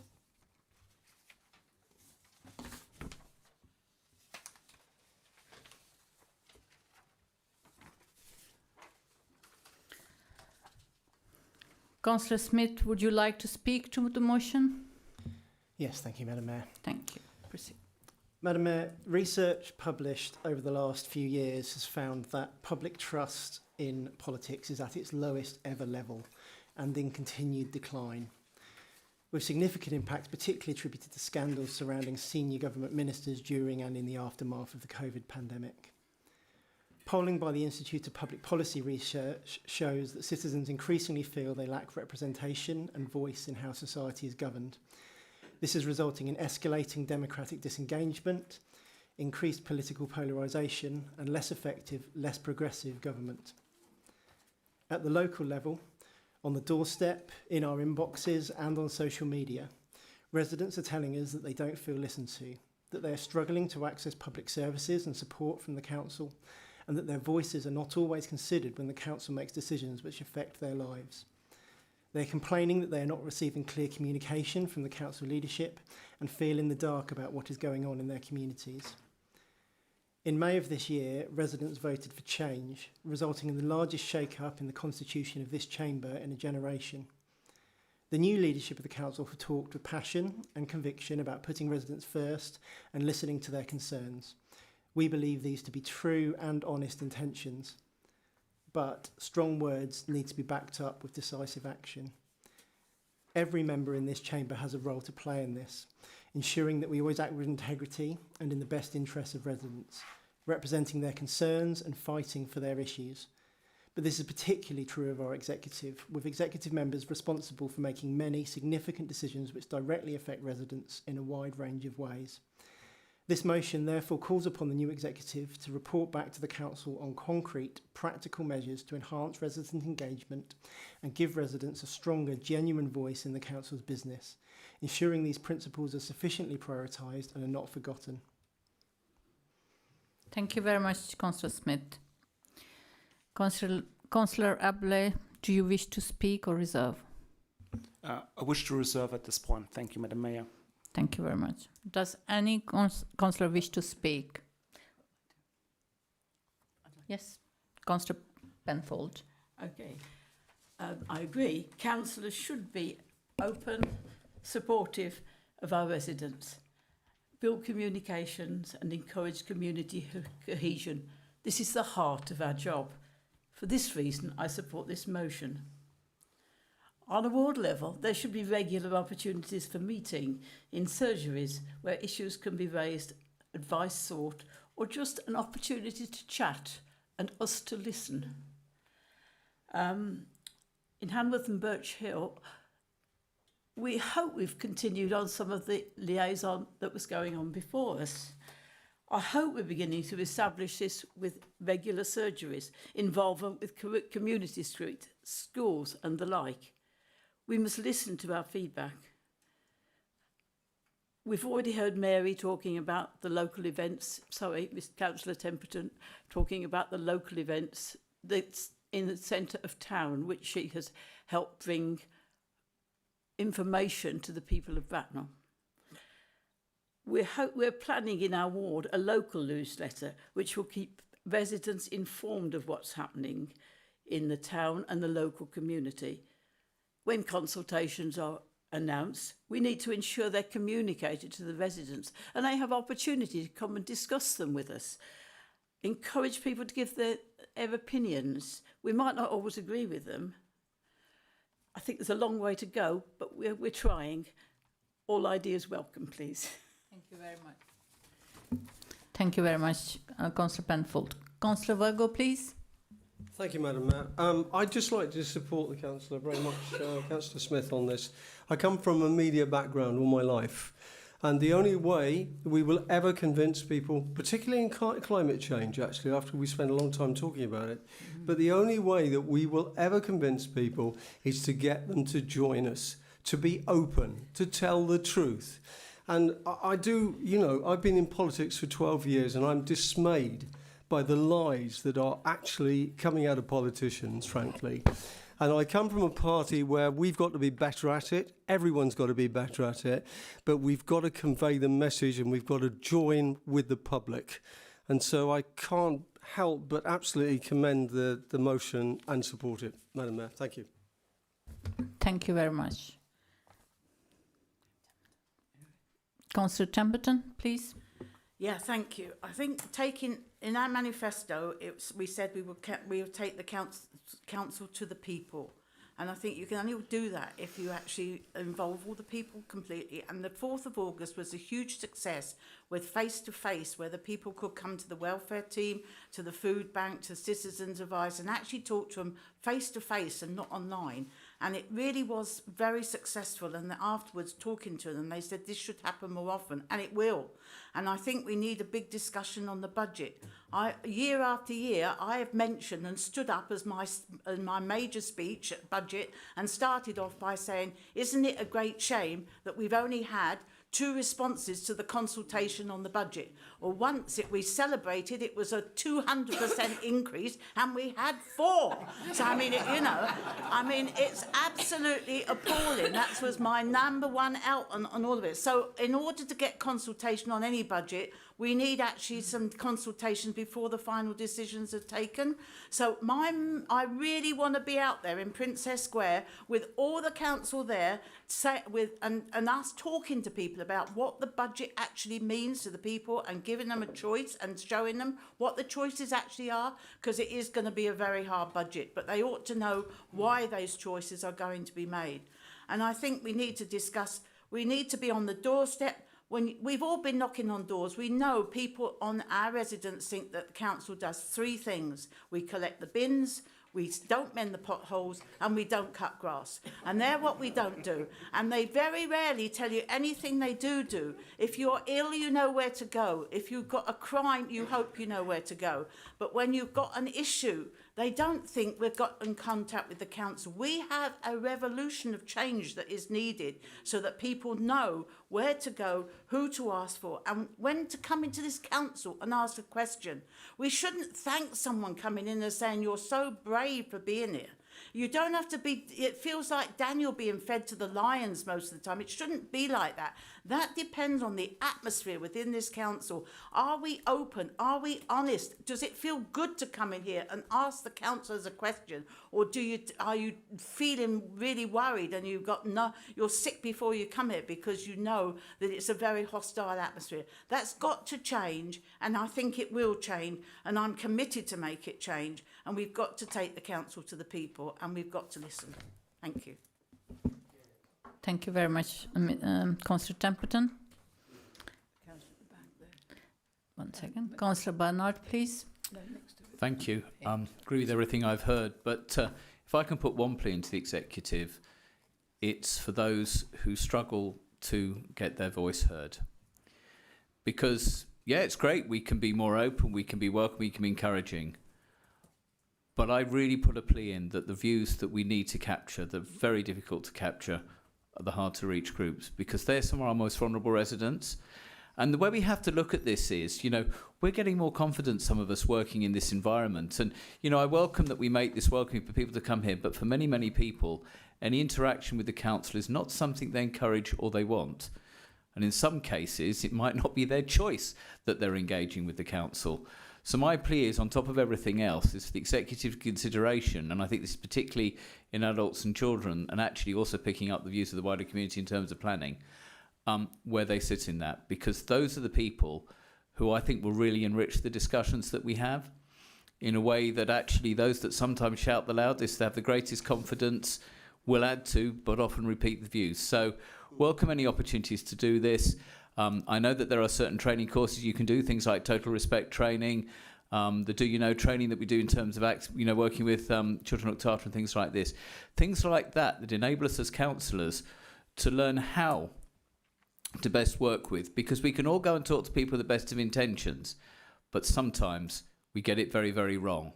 Councillor Smith, would you like to speak to the motion? Yes, thank you, Madam Mayor. Thank you. Proceed. Madam Mayor, research published over the last few years has found that public trust in politics is at its lowest ever level and in continued decline, with significant impacts particularly attributed to scandals surrounding senior government ministers during and in the aftermath of the COVID pandemic. Polling by the Institute of Public Policy Research shows that citizens increasingly feel they lack representation and voice in how society is governed. This is resulting in escalating democratic disengagement, increased political polarisation, and less effective, less progressive government. At the local level, on the doorstep, in our inboxes, and on social media, residents are telling us that they don't feel listened to, that they are struggling to access public services and support from the council, and that their voices are not always considered when the council makes decisions which affect their lives. They're complaining that they are not receiving clear communication from the council leadership and feel in the dark about what is going on in their communities. In May of this year, residents voted for change, resulting in the largest shake-up in the constitution of this chamber in a generation. The new leadership of the council have talked with passion and conviction about putting residents first and listening to their concerns. We believe these to be true and honest intentions, but strong words need to be backed up with decisive action. Every member in this chamber has a role to play in this, ensuring that we always act with integrity and in the best interests of residents, representing their concerns and fighting for their issues. But this is particularly true of our executive, with executive members responsible for making many significant decisions which directly affect residents in a wide range of ways. This motion therefore calls upon the new executive to report back to the council on concrete, practical measures to enhance resident engagement and give residents a stronger, genuine voice in the council's business, ensuring these principles are sufficiently prioritised and are not forgotten. Thank you very much, Councillor Smith. Councillor Abley, do you wish to speak or reserve? I wish to reserve at this point. Thank you, Madam Mayor. Thank you very much. Does any councillor wish to speak? Yes, Councillor Penfold. Okay. I agree. Councillors should be open, supportive of our residents, build communications and encourage community cohesion. This is the heart of our job. For this reason, I support this motion. On a ward level, there should be regular opportunities for meeting in surgeries where issues can be raised, advice sought, or just an opportunity to chat and us to listen. In Hanworth and Birch Hill, we hope we've continued on some of the liaison that was going on before us. I hope we're beginning to establish this with regular surgeries, involvement with community street, schools and the like. We must listen to our feedback. We've already heard Mary talking about the local events, Mr. Councillor Temperton talking about the local events that's in the centre of town, which she has helped bring information to the people of Bracknell. We're planning in our ward a local newsletter which will keep residents informed of what's happening in the town and the local community. When consultations are announced, we need to ensure they're communicated to the residents and they have opportunity to come and discuss them with us. Encourage people to give their opinions. We might not always agree with them. I think there's a long way to go, but we're trying. All ideas welcome, please. Thank you very much. Thank you very much, Councillor Penfold. Councillor Virgo, please. Thank you, Madam Mayor. I'd just like to support the councillor very much, Councillor Smith, on this. I come from a media background all my life, and the only way we will ever convince people, particularly in climate change, actually, after we spend a long time talking about it, but the only way that we will ever convince people is to get them to join us, to be open, to tell the truth. And I do, you know, I've been in politics for 12 years and I'm dismayed by the lies that are actually coming out of politicians, frankly. And I come from a party where we've got to be better at it. Everyone's got to be better at it. But we've got to convey the message and we've got to join with the public. And so I can't help but absolutely commend the motion and support it. Madam Mayor, thank you. Thank you very much. Councillor Temperton, please. Yeah, thank you. I think in our manifesto, we said we would take the council to the people. And I think you can only do that if you actually involve all the people completely. And the 4th of August was a huge success with face-to-face, where the people could come to the welfare team, to the food bank, to Citizens Advice, and actually talk to them face-to-face and not online. And it really was very successful. And afterwards, talking to them, they said this should happen more often, and it will. And I think we need a big discussion on the budget. Year after year, I have mentioned and stood up as my major speech budget and started off by saying, isn't it a great shame that we've only had 2 responses to the consultation on the budget? Or once we celebrated, it was a 200% increase, and we had 4. So I mean, it's absolutely appalling. That was my #1 out on all of it. So in order to get consultation on any budget, we need actually some consultations before the final decisions are taken. So I really want to be out there in Princess Square with all the council there, and us talking to people about what the budget actually means to the people and giving them a choice and showing them what the choices actually are, because it is going to be a very hard budget, but they ought to know why those choices are going to be made. And I think we need to discuss, we need to be on the doorstep when we've all been knocking on doors, we know people on our residents think that the council does three things. We collect the bins, we don't mend the potholes, and we don't cut grass. And they're what we don't do. And they very rarely tell you anything they do. If you're ill, you know where to go. If you've got a crime, you hope you know where to go. But when you've got an issue, they don't think we've got in contact with the council. We have a revolution of change that is needed so that people know where to go, who to ask for, and when to come into this council and ask a question. We shouldn't thank someone coming in and saying, you're so brave for being here. You don't have to be, it feels like Daniel being fed to the lions most of the time. It shouldn't be like that. That depends on the atmosphere within this council. Are we open? Are we honest? Does it feel good to come in here and ask the councillors a question? Or are you feeling really worried and you're sick before you come here because you know that it's a very hostile atmosphere? That's got to change, and I think it will change, and I'm committed to make it change, and we've got to take the council to the people, and we've got to listen. Thank you. Thank you very much, Councillor Templeton. One second. Councillor Barnard, please. Thank you. Agree with everything I've heard, but if I can put one plea into the executive, it's for those who struggle to get their voice heard. Because, yeah, it's great, we can be more open, we can be welcoming, we can be encouraging. But I really put a plea in that the views that we need to capture, that are very difficult to capture, are the hard to reach groups, because they're some of our most vulnerable residents. And the way we have to look at this is, we're getting more confident, some of us, working in this environment. And, I welcome that we make this welcoming for people to come here, but for many, many people, any interaction with the council is not something they encourage or they want. And in some cases, it might not be their choice that they're engaging with the council. So my plea is, on top of everything else, is for the executive consideration, and I think this is particularly in adults and children, and actually also picking up the views of the wider community in terms of planning, where they sit in that, because those are the people who I think will really enrich the discussions that we have in a way that actually those that sometimes shout the loudest, that have the greatest confidence, will add to, but often repeat the views. So welcome any opportunities to do this. I know that there are certain training courses you can do, things like total respect training, the Do You Know training that we do in terms of working with children looked after and things like this. Things like that enable us as councillors to learn how to best work with, because we can all go and talk to people with the best of intentions, but sometimes we get it very, very wrong.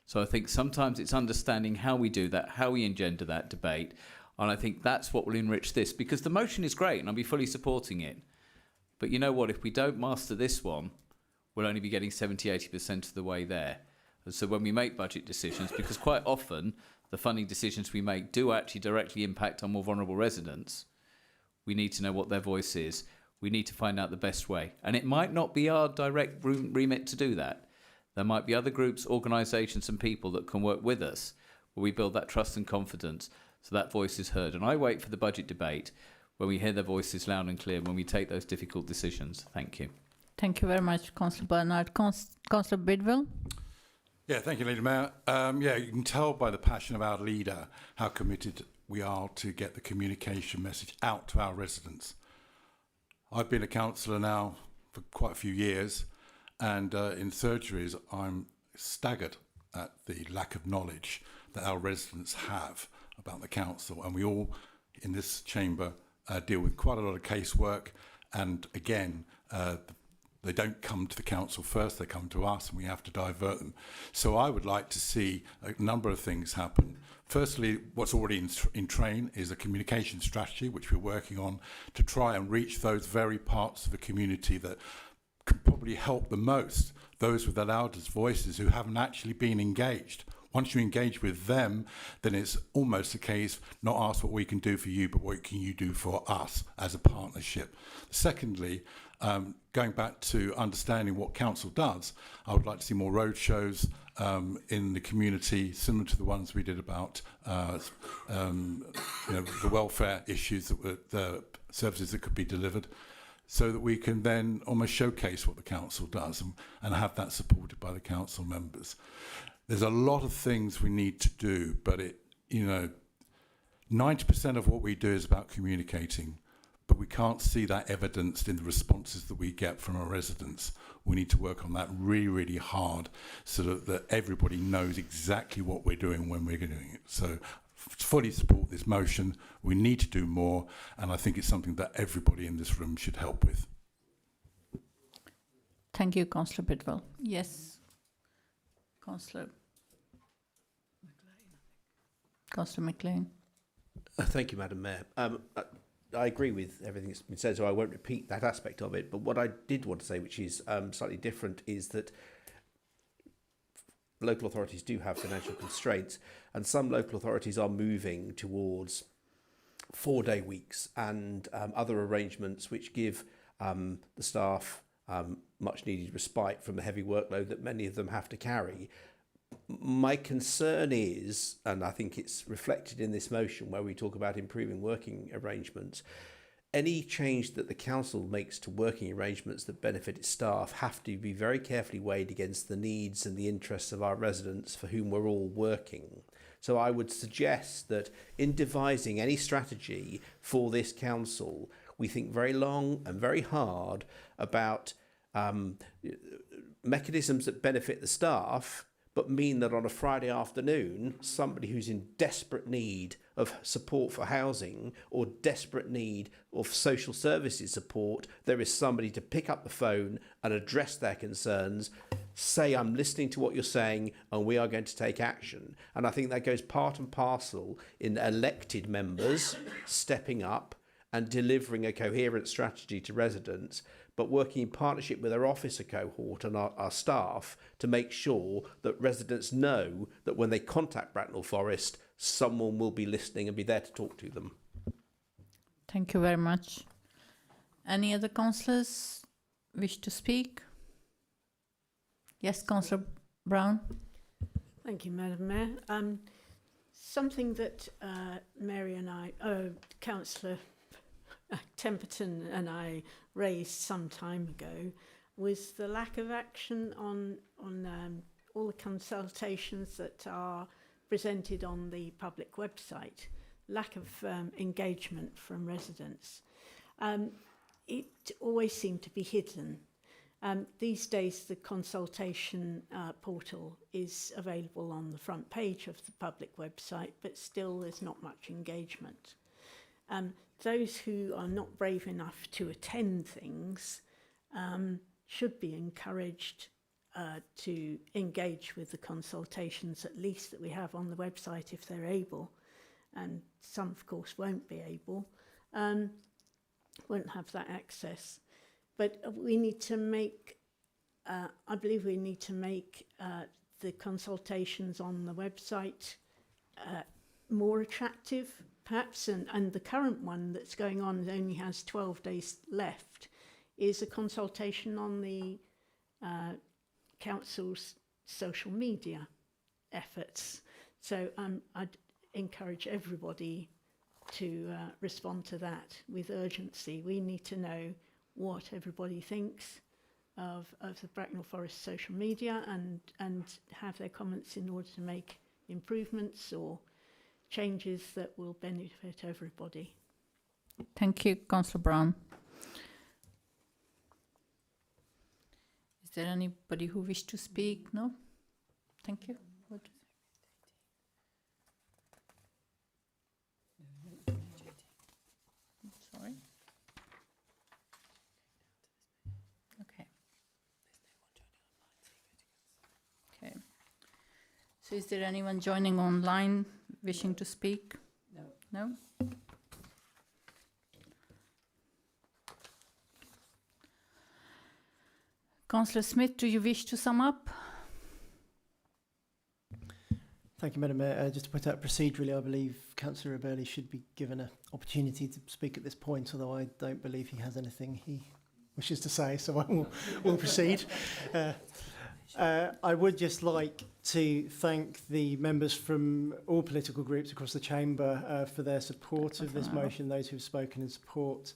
So I think sometimes it's understanding how we do that, how we engender that debate, and I think that's what will enrich this, because the motion is great and I'll be fully supporting it. But you know what, if we don't master this one, we'll only be getting 70-80% of the way there. And so when we make budget decisions, because quite often the funding decisions we make do actually directly impact on more vulnerable residents, we need to know what their voice is. We need to find out the best way. And it might not be our direct remit to do that. There might be other groups, organisations and people that can work with us where we build that trust and confidence so that voice is heard. And I wait for the budget debate when we hear their voices loud and clear, when we take those difficult decisions. Thank you. Thank you very much, Councillor Barnard. Councillor Bidwell. Yeah, thank you, Lady Mayor. You can tell by the passion of our leader how committed we are to get the communication message out to our residents. I've been a councillor now for quite a few years, and in surgeries, I'm staggered at the lack of knowledge that our residents have about the council, and we all in this chamber deal with quite a lot of casework, and again, they don't come to the council first, they come to us, and we have to divert them. So I would like to see a number of things happen. Firstly, what's already in train is a communication strategy, which we're working on to try and reach those very parts of the community that can probably help the most, those with the loudest voices who haven't actually been engaged. Once you engage with them, then it's almost a case, not ask what we can do for you, but what can you do for us as a partnership. Secondly, going back to understanding what council does, I would like to see more road shows in the community, similar to the ones we did about the welfare issues, the services that could be delivered, so that we can then almost showcase what the council does and have that supported by the council members. There's a lot of things we need to do, but 90% of what we do is about communicating. but we can't see that evidenced in the responses that we get from our residents. We need to work on that really, really hard so that everybody knows exactly what we're doing when we're doing it. So fully support this motion. We need to do more, and I think it's something that everybody in this room should help with. Thank you, Councillor Bidwell. Yes, Councillor McLean. Thank you, Madam Mayor. I agree with everything that's been said, so I won't repeat that aspect of it. But what I did want to say, which is slightly different, is that local authorities do have financial constraints, and some local authorities are moving towards 4-day weeks and other arrangements which give the staff much needed respite from the heavy workload that many of them have to carry. My concern is, and I think it's reflected in this motion where we talk about improving working arrangements, any change that the council makes to working arrangements that benefit its staff have to be very carefully weighed against the needs and the interests of our residents for whom we're all working. So I would suggest that in devising any strategy for this council, we think very long and very hard about mechanisms that benefit the staff, but mean that on a Friday afternoon, somebody who's in desperate need of support for housing or desperate need of social services support, there is somebody to pick up the phone and address their concerns, say, I'm listening to what you're saying and we are going to take action. And I think that goes part and parcel in elected members stepping up and delivering a coherent strategy to residents, but working in partnership with our officer cohort and our staff to make sure that residents know that when they contact Bracknell Forest, someone will be listening and be there to talk to them. Thank you very much. Any other councillors wish to speak? Yes, Councillor Brown. Thank you, Madam Mayor. Something that Mary and Councillor Temperton and I raised some time ago was the lack of action on all the consultations that are presented on the public website, lack of engagement from residents. It always seemed to be hidden. These days the consultation portal is available on the front page of the public website, but still there's not much engagement. Those who are not brave enough to attend things should be encouraged to engage with the consultations, at least that we have on the website if they're able, and some of course won't be able, won't have that access. But we need to make, I believe we need to make the consultations on the website more attractive, perhaps, and the current one that's going on only has 12 days left, is a consultation on the council's social media efforts. So I'd encourage everybody to respond to that with urgency. We need to know what everybody thinks of the Bracknell Forest social media and have their comments in order to make improvements or changes that will benefit everybody. Thank you, Councillor Brown. Is there anybody who wishes to speak? No? Thank you. Good. Sorry. Okay. Okay. So is there anyone joining online wishing to speak? No. No? Councillor Smith, do you wish to sum up? Thank you, Madam Mayor. Just to point out procedurally, I believe Councillor Burley should be given an opportunity to speak at this point, although I don't believe he has anything he wishes to say, so I will proceed. I would just like to thank the members from all political groups across the chamber for their support of this motion, those who have spoken in support.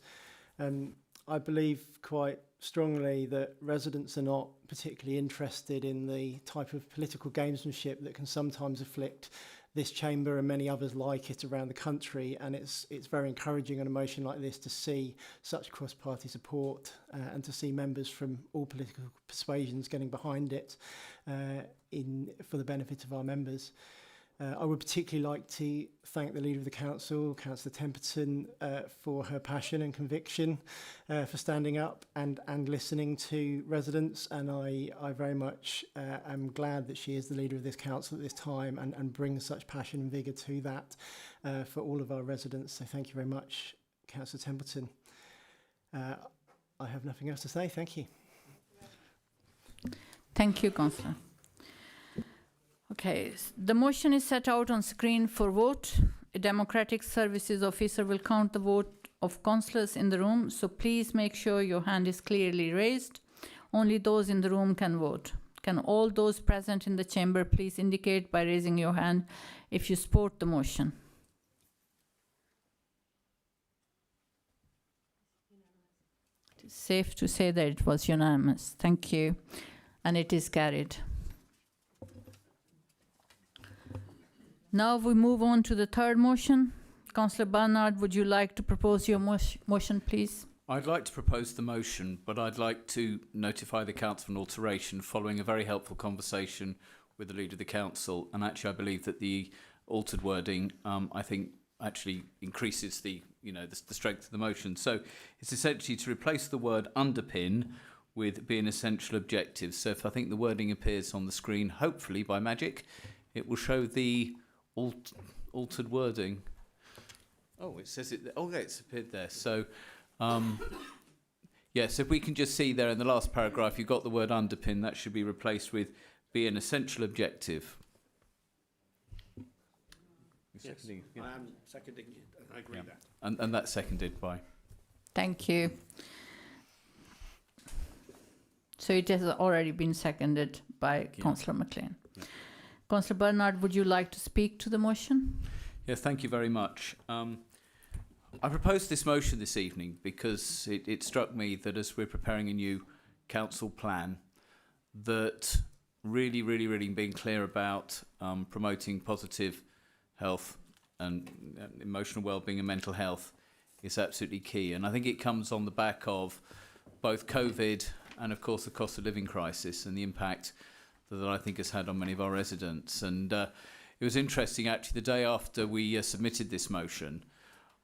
I believe quite strongly that residents are not particularly interested in the type of political gamesmanship that can sometimes afflict this chamber and many others like it around the country, and it's very encouraging on a motion like this to see such cross-party support and to see members from all political persuasions getting behind it for the benefit of our members. I would particularly like to thank the Leader of the Council, Councillor Temperton, for her passion and conviction, for standing up and listening to residents. And I very much am glad that she is the Leader of this Council at this time and brings such passion and vigour to that for all of our residents. So thank you very much, Councillor Temperton. I have nothing else to say. Thank you. Thank you, Councillor. Okay, the motion is set out on screen for vote. A democratic services officer will count the vote of councillors in the room, so please make sure your hand is clearly raised. Only those in the room can vote. Can all those present in the chamber please indicate by raising your hand if you support the motion? It is safe to say that it was unanimous. Thank you. And it is carried. Now we move on to the third motion. Councillor Barnard, would you like to propose your motion, please? I'd like to propose the motion, but I'd like to notify the Council of an alteration following a very helpful conversation with the Leader of the Council. And actually, I believe that the altered wording, I think, actually increases the strength of the motion. So it's essentially to replace the word underpin with be an essential objective. So if I think the wording appears on the screen, hopefully by magic, it will show the altered wording. Oh, it says it. Oh, yeah, it's appeared there. So, yes, if we can just see there in the last paragraph, you've got the word underpin. That should be replaced with be an essential objective. Yes, yeah. I am seconding it. I agree with that. And that's seconded by. Thank you. So it has already been seconded by Councillor McLean. Yeah. Councillor Bernard, would you like to speak to the motion? Yes, thank you very much. I proposed this motion this evening because it struck me that as we're preparing a new council plan, that really being clear about promoting positive health and emotional well-being and mental health is absolutely key. And I think it comes on the back of both COVID and, of course, the cost of living crisis and the impact that I think has had on many of our residents. And it was interesting, actually, the day after we submitted this motion,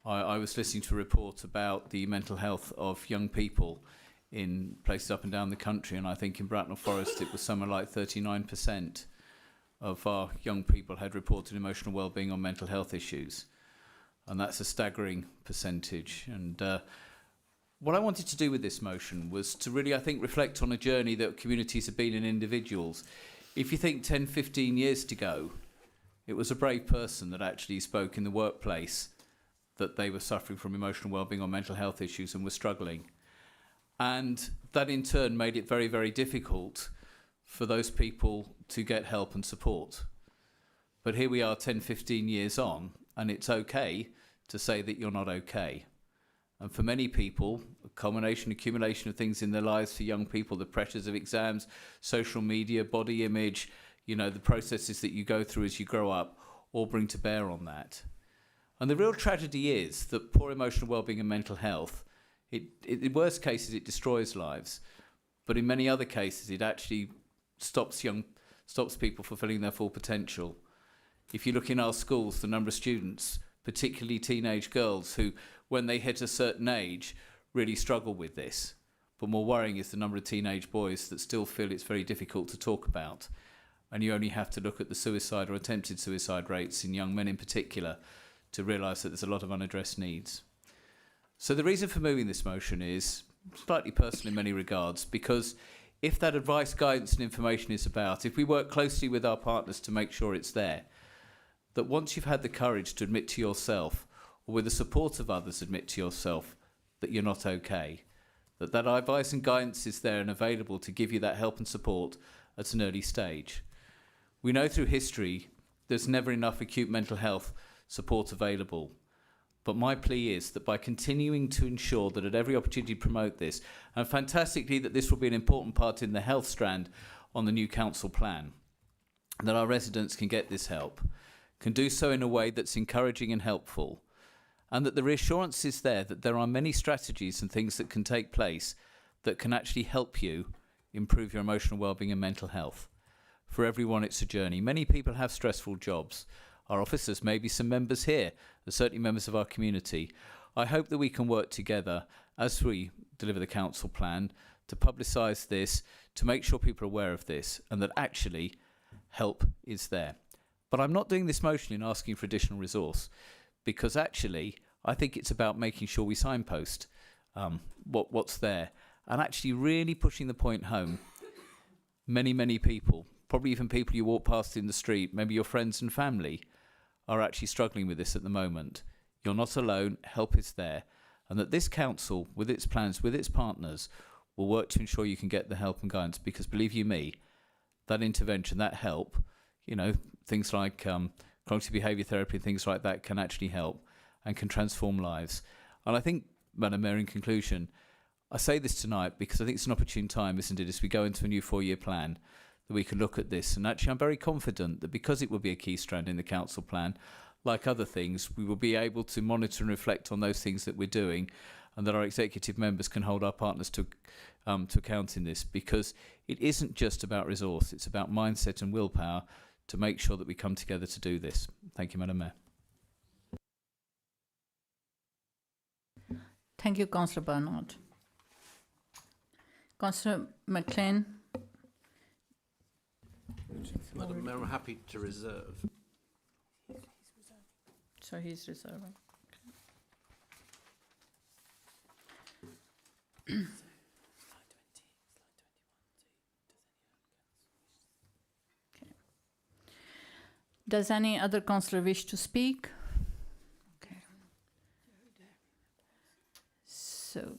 I was listening to a report about the mental health of young people in places up and down the country, and I think in Bracknell Forest it was somewhere like 39% of our young people had reported emotional well-being or mental health issues. And that's a staggering percentage. And what I wanted to do with this motion was to really, I think, reflect on a journey that communities have been in individuals. If you think 10, 15 years ago, it was a brave person that actually spoke in the workplace that they were suffering from emotional well-being or mental health issues and were struggling. And that in turn made it very difficult for those people to get help and support. But here we are 10, 15 years on, and it's okay to say that you're not okay. And for many people, accumulation of things in their lives, for young people, the pressures of exams, social media, body image, the processes that you go through as you grow up, all bring to bear on that. And the real tragedy is that poor emotional well-being and mental health, in worst cases, it destroys lives. But in many other cases, it actually stops people fulfilling their full potential. If you look in our schools, the number of students, particularly teenage girls, who, when they hit a certain age, really struggle with this. But more worrying is the number of teenage boys that still feel it's very difficult to talk about. And you only have to look at the suicide or attempted suicide rates in young men in particular to realise that there's a lot of unaddressed needs. So the reason for moving this motion is slightly personal in many regards, because if that advice, guidance and information is about, if we work closely with our partners to make sure it's there, that once you've had the courage to admit to yourself, or with the support of others admit to yourself that you're not okay, that advice and guidance is there and available to give you that help and support at an early stage. We know through history there's never enough acute mental health support available. But my plea is that by continuing to ensure that at every opportunity to promote this, and fantastically that this will be an important part in the health strand on the new council plan, that our residents can get this help. can do so in a way that's encouraging and helpful, and that the reassurance is there that there are many strategies and things that can take place that can actually help you improve your emotional well-being and mental health. For everyone, it's a journey. Many people have stressful jobs. Our officers, maybe some members here, are certainly members of our community. I hope that we can work together as we deliver the council plan to publicise this, to make sure people are aware of this, and that actually help is there. But I'm not doing this motion in asking for additional resource, because actually I think it's about making sure we signpost what's there, and actually really pushing the point home. Many people, probably even people you walk past in the street, maybe your friends and family, are actually struggling with this at the moment. You're not alone, help is there, and that this council, with its plans, with its partners, will work to ensure you can get the help and guidance, because believe you me, that intervention, that help, things like cognitive behaviour therapy and things like that can actually help and can transform lives. And I think, Madam Mayor, in conclusion, I say this tonight because I think it's an opportune time, isn't it, as we go into a new 4-year plan, that we can look at this. And actually, I'm very confident that because it will be a key strand in the council plan, like other things, we will be able to monitor and reflect on those things that we're doing, and that our executive members can hold our partners to account in this, because it isn't just about resource, it's about mindset and willpower to make sure that we come together to do this. Thank you, Madam Mayor. Thank you, Councillor Bernard. Councillor McLean. Madam Mayor, I'm happy to reserve. So he's reserving. Okay. Does any other councillor wish to speak? Okay. So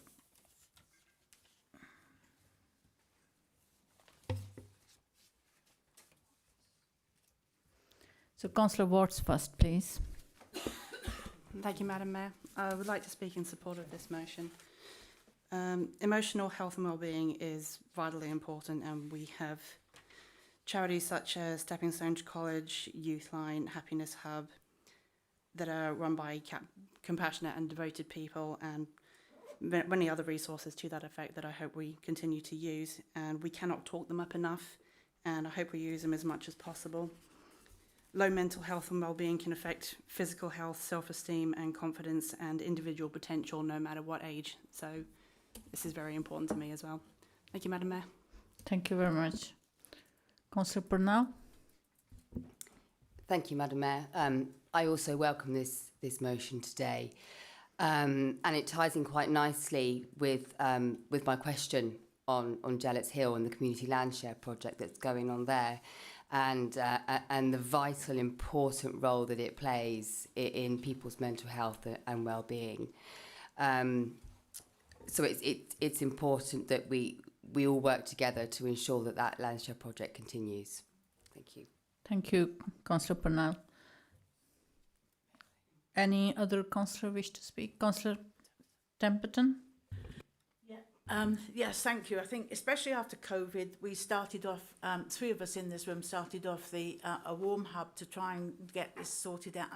Councillor Watts first, please. Thank you, Madam Mayor. I would like to speak in support of this motion. Emotional health and wellbeing is vitally important, and we have charities such as Stepping Stone College, Youthline, Happiness Hub that are run by compassionate and devoted people, and many other resources to that effect that I hope we continue to use, and we cannot talk them up enough, and I hope we use them as much as possible. Low mental health and wellbeing can affect physical health, self-esteem and confidence and individual potential no matter what age. So this is very important to me as well. Thank you, Madam Mayor. Thank you very much. Councillor Purnell. Thank you, Madam Mayor. I also welcome this motion today. And it ties in quite nicely with my question on Gellets Hill and the community land share project that's going on there. And the vital, important role that it plays in people's mental health and well-being. So it's important that we all work together to ensure that land share project continues. Thank you. Thank you, Councillor Purnell. Any other councillor wish to speak? Councillor Temperton? Yes, thank you. I think especially after COVID, we started off, 3 of us in this room started off a warm hub to try and get this sorted out.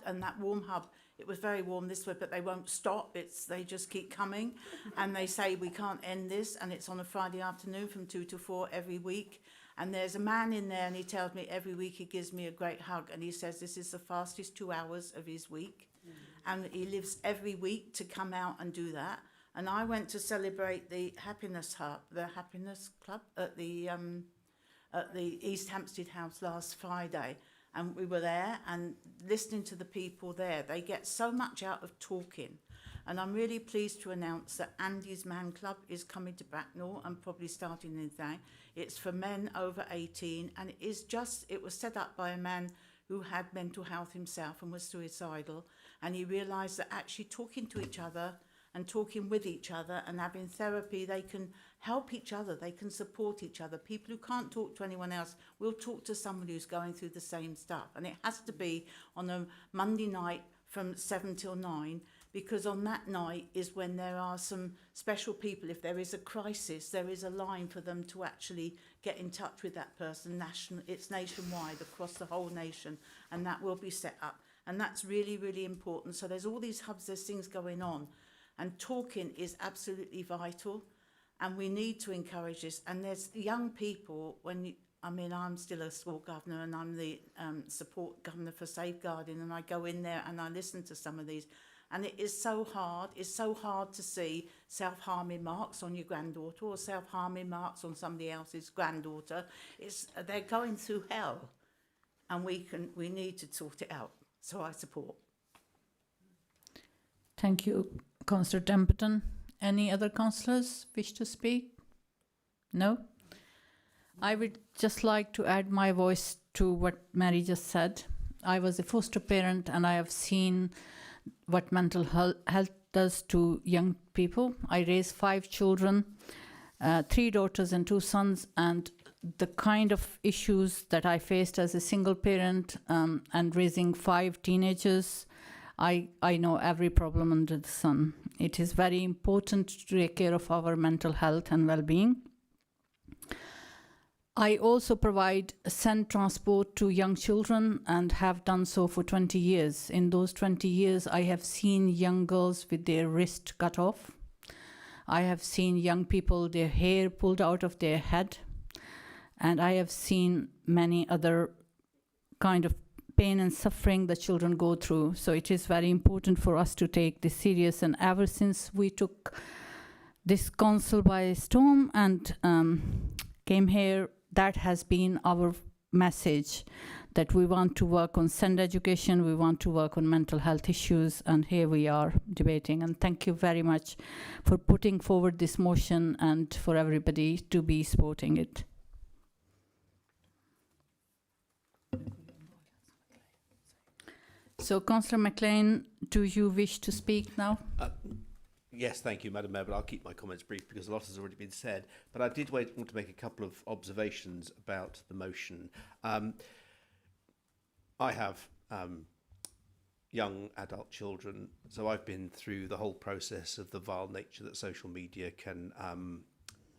And that warm hub, it was very warm this way, but they won't stop. They just keep coming. And they say we can't end this. And it's on a Friday afternoon from 2 to 4 every week. And there's a man in there and he tells me every week he gives me a great hug. And he says this is the fastest 2 hours of his week. And he lives every week to come out and do that. And I went to celebrate the Happiness Hub, the Happiness Club at the East Hampstead House last Friday. And we were there and listening to the people there. They get so much out of talking. And I'm really pleased to announce that Andy's Man Club is coming to Bracknell and probably starting in today. It's for men over 18 and it was set up by a man who had mental health himself and was suicidal. And he realised that actually talking to each other and talking with each other and having therapy, they can help each other, they can support each other. People who can't talk to anyone else will talk to someone who's going through the same stuff. And it has to be on a Monday night from 7 till 9, because on that night is when there are some special people. If there is a crisis, there is a line for them to actually get in touch with that person. It's nationwide, across the whole nation, and that will be set up. And that's really, really important. So there's all these hubs, there's things going on, and talking is absolutely vital, and we need to encourage this. And there's young people, I'm still a school governor, and I'm the support governor for safeguarding, and I go in there and I listen to some of these, and it is so hard. It's so hard to see self-harming marks on your granddaughter or self-harming marks on somebody else's granddaughter. They're going through hell, and we need to sort it out. So I support. Thank you, Councillor Templeton. Any other councillors wish to speak? No? I would just like to add my voice to what Mary just said. I was a foster parent, and I have seen what mental health does to young people. I raised 5 children, 3 daughters and 2 sons, and the kind of issues that I faced as a single parent and raising 5 teenagers, I know every problem under the sun. It is very important to take care of our mental health and well-being. I also send transport to young children and have done so for 20 years. In those 20 years, I have seen young girls with their wrist cut off. I have seen young people, their hair pulled out of their head. And I have seen many other kind of pain and suffering that children go through. So it is very important for us to take this serious. And ever since we took this council by storm and came here, that has been our message, that we want to work on SEND education, we want to work on mental health issues, and here we are debating. And thank you very much for putting forward this motion and for everybody to be supporting it. So, Councillor McLean, do you wish to speak now? Yes, thank you, Madam Mayor, but I'll keep my comments brief because a lot has already been said. But I did want to make a couple of observations about the motion. I have young adult children, so I've been through the whole process of the vile nature that social media can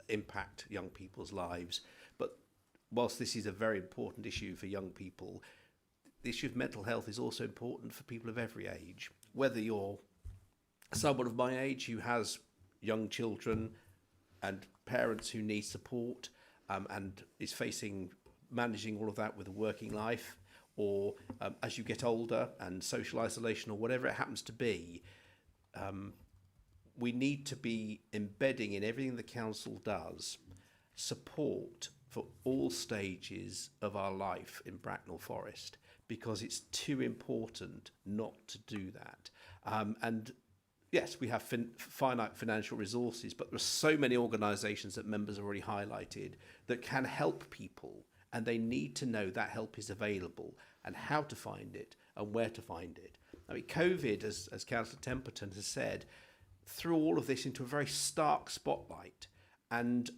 impact young people's lives. But whilst this is a very important issue for young people, the issue of mental health is also important for people of every age. Whether you're someone of my age who has young children and parents who need support and is managing all of that with a working life, or as you get older and social isolation or whatever it happens to be, we need to be embedding in everything the council does support for all stages of our life in Bracknell Forest, because it's too important not to do that. And yes, we have finite financial resources, but there are so many organisations that members have already highlighted that can help people, and they need to know that help is available and how to find it and where to find it. I mean, COVID, as Councillor Templeton has said, threw all of this into a very stark spotlight. And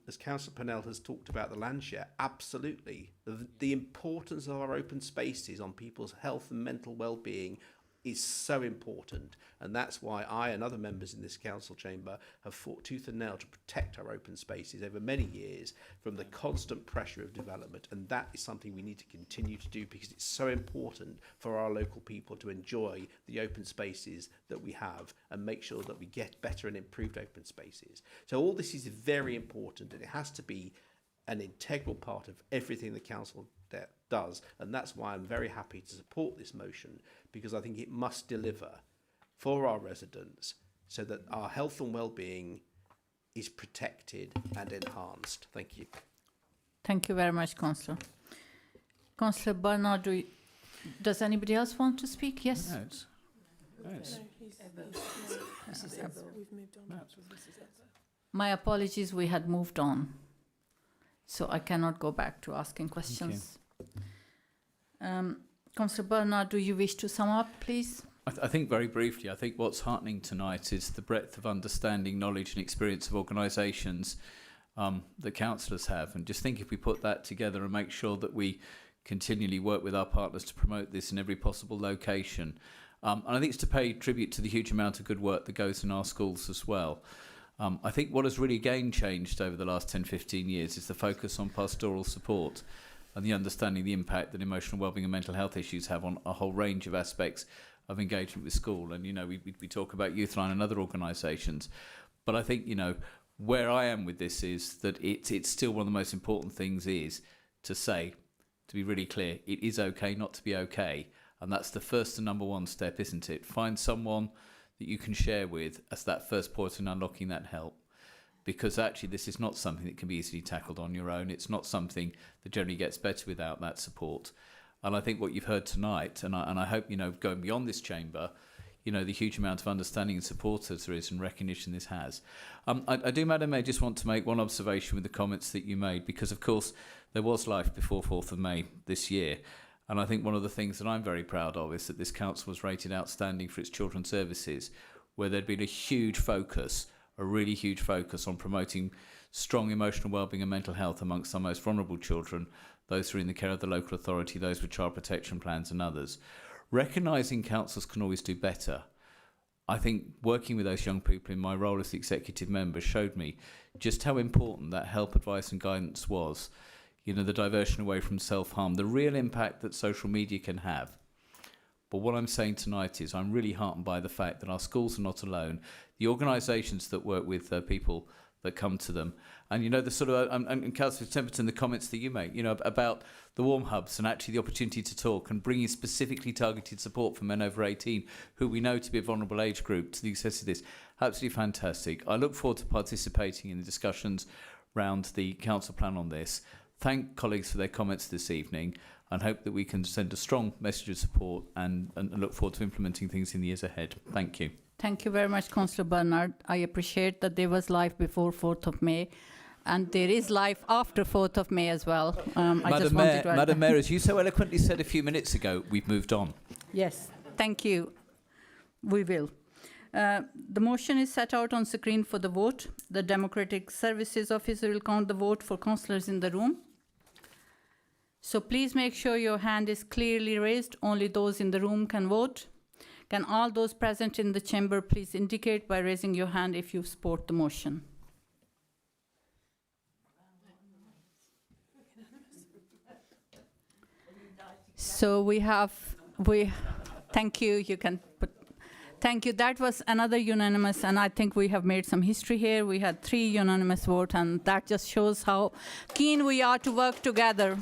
as Councillor Pennell has talked about the land share, absolutely. The importance of our open spaces on people's health and mental well-being is so important, and that's why I and other members in this council chamber have fought tooth and nail to protect our open spaces over many years from the constant pressure of development, and that is something we need to continue to do because it's so important for our local people to enjoy the open spaces that we have and make sure that we get better and improved open spaces. So all this is very important, and it has to be an integral part of everything the council does, and that's why I'm very happy to support this motion, because I think it must deliver for our residents so that our health and well-being is protected and enhanced. Thank you. Thank you very much, Councillor. Councillor Bernard, does anybody else want to speak? Yes? We've moved on. My apologies, we had moved on. So I cannot go back to asking questions. Councillor Bernard, do you wish to sum up, please? I think very briefly, I think what's heartening tonight is the breadth of understanding, knowledge and experience of organisations that councillors have. And just think if we put that together and make sure that we continually work with our partners to promote this in every possible location. And I think it's to pay tribute to the huge amount of good work that goes in our schools as well. I think what has really again changed over the last 10, 15 years is the focus on pastoral support and the understanding of the impact that emotional wellbeing and mental health issues have on a whole range of aspects of engagement with school. And, we talk about Youthline and other organisations, but I think, where I am with this is that it's still one of the most important things is to say, to be really clear, it is okay not to be okay. And that's the first and number one step, isn't it? Find someone that you can share with as that first point in unlocking that help. Because actually this is not something that can be easily tackled on your own. It's not something that generally gets better without that support. And I think what you've heard tonight, and I hope, going beyond this chamber, the huge amount of understanding and support that there is and recognition this has. I do, Madam Mayor, just want to make one observation with the comments that you made, because of course there was life before 4th of May this year. And I think one of the things that I'm very proud of is that this council was rated outstanding for its children's services, where there'd been a really huge focus on promoting strong emotional wellbeing and mental health amongst our most vulnerable children, those who are in the care of the local authority, those with child protection plans and others. Recognising councils can always do better. I think working with those young people in my role as the executive member showed me just how important that help, advice and guidance was. The diversion away from self-harm, the real impact that social media can have. But what I'm saying tonight is I'm really heartened by the fact that our schools are not alone. The organisations that work with people that come to them, and the sort of and Councillor Templeton, the comments that you make, about the warm hubs and actually the opportunity to talk and bringing specifically targeted support for men over 18 who we know to be a vulnerable age group to the success of this, absolutely fantastic. I look forward to participating in the discussions around the council plan on this. Thank colleagues for their comments this evening and hope that we can send a strong message of support and look forward to implementing things in the years ahead. Thank you. Thank you very much, Councillor Bernard. I appreciate that there was life before 4th of May, and there is life after 4th of May as well. Madam Mayor, as you so eloquently said a few minutes ago, we've moved on. Yes, thank you. We will. The motion is set out on screen for the vote. The Democratic Services Officer will count the vote for councillors in the room. So please make sure your hand is clearly raised. Only those in the room can vote. Can all those present in the chamber please indicate by raising your hand if you support the motion? So thank you. You can put. Thank you. That was another unanimous, and I think we have made some history here. We had 3 unanimous votes, and that just shows how keen we are to work together.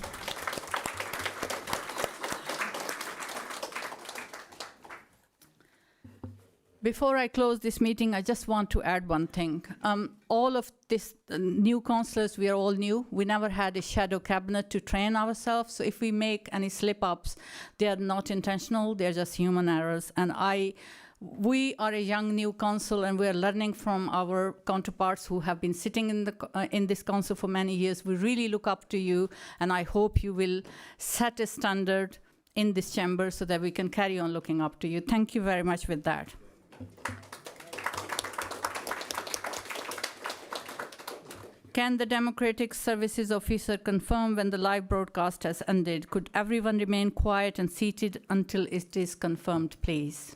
Before I close this meeting, I just want to add one thing. All of this new councillors, we are all new. We never had a shadow cabinet to train ourselves. So if we make any slip-ups, they are not intentional. They're just human errors. And we are a young new council, and we are learning from our counterparts who have been sitting in this council for many years. We really look up to you, and I hope you will set a standard in this chamber so that we can carry on looking up to you. Thank you very much with that. Can the Democratic Services Officer confirm when the live broadcast has ended? Could everyone remain quiet and seated until it is confirmed, please?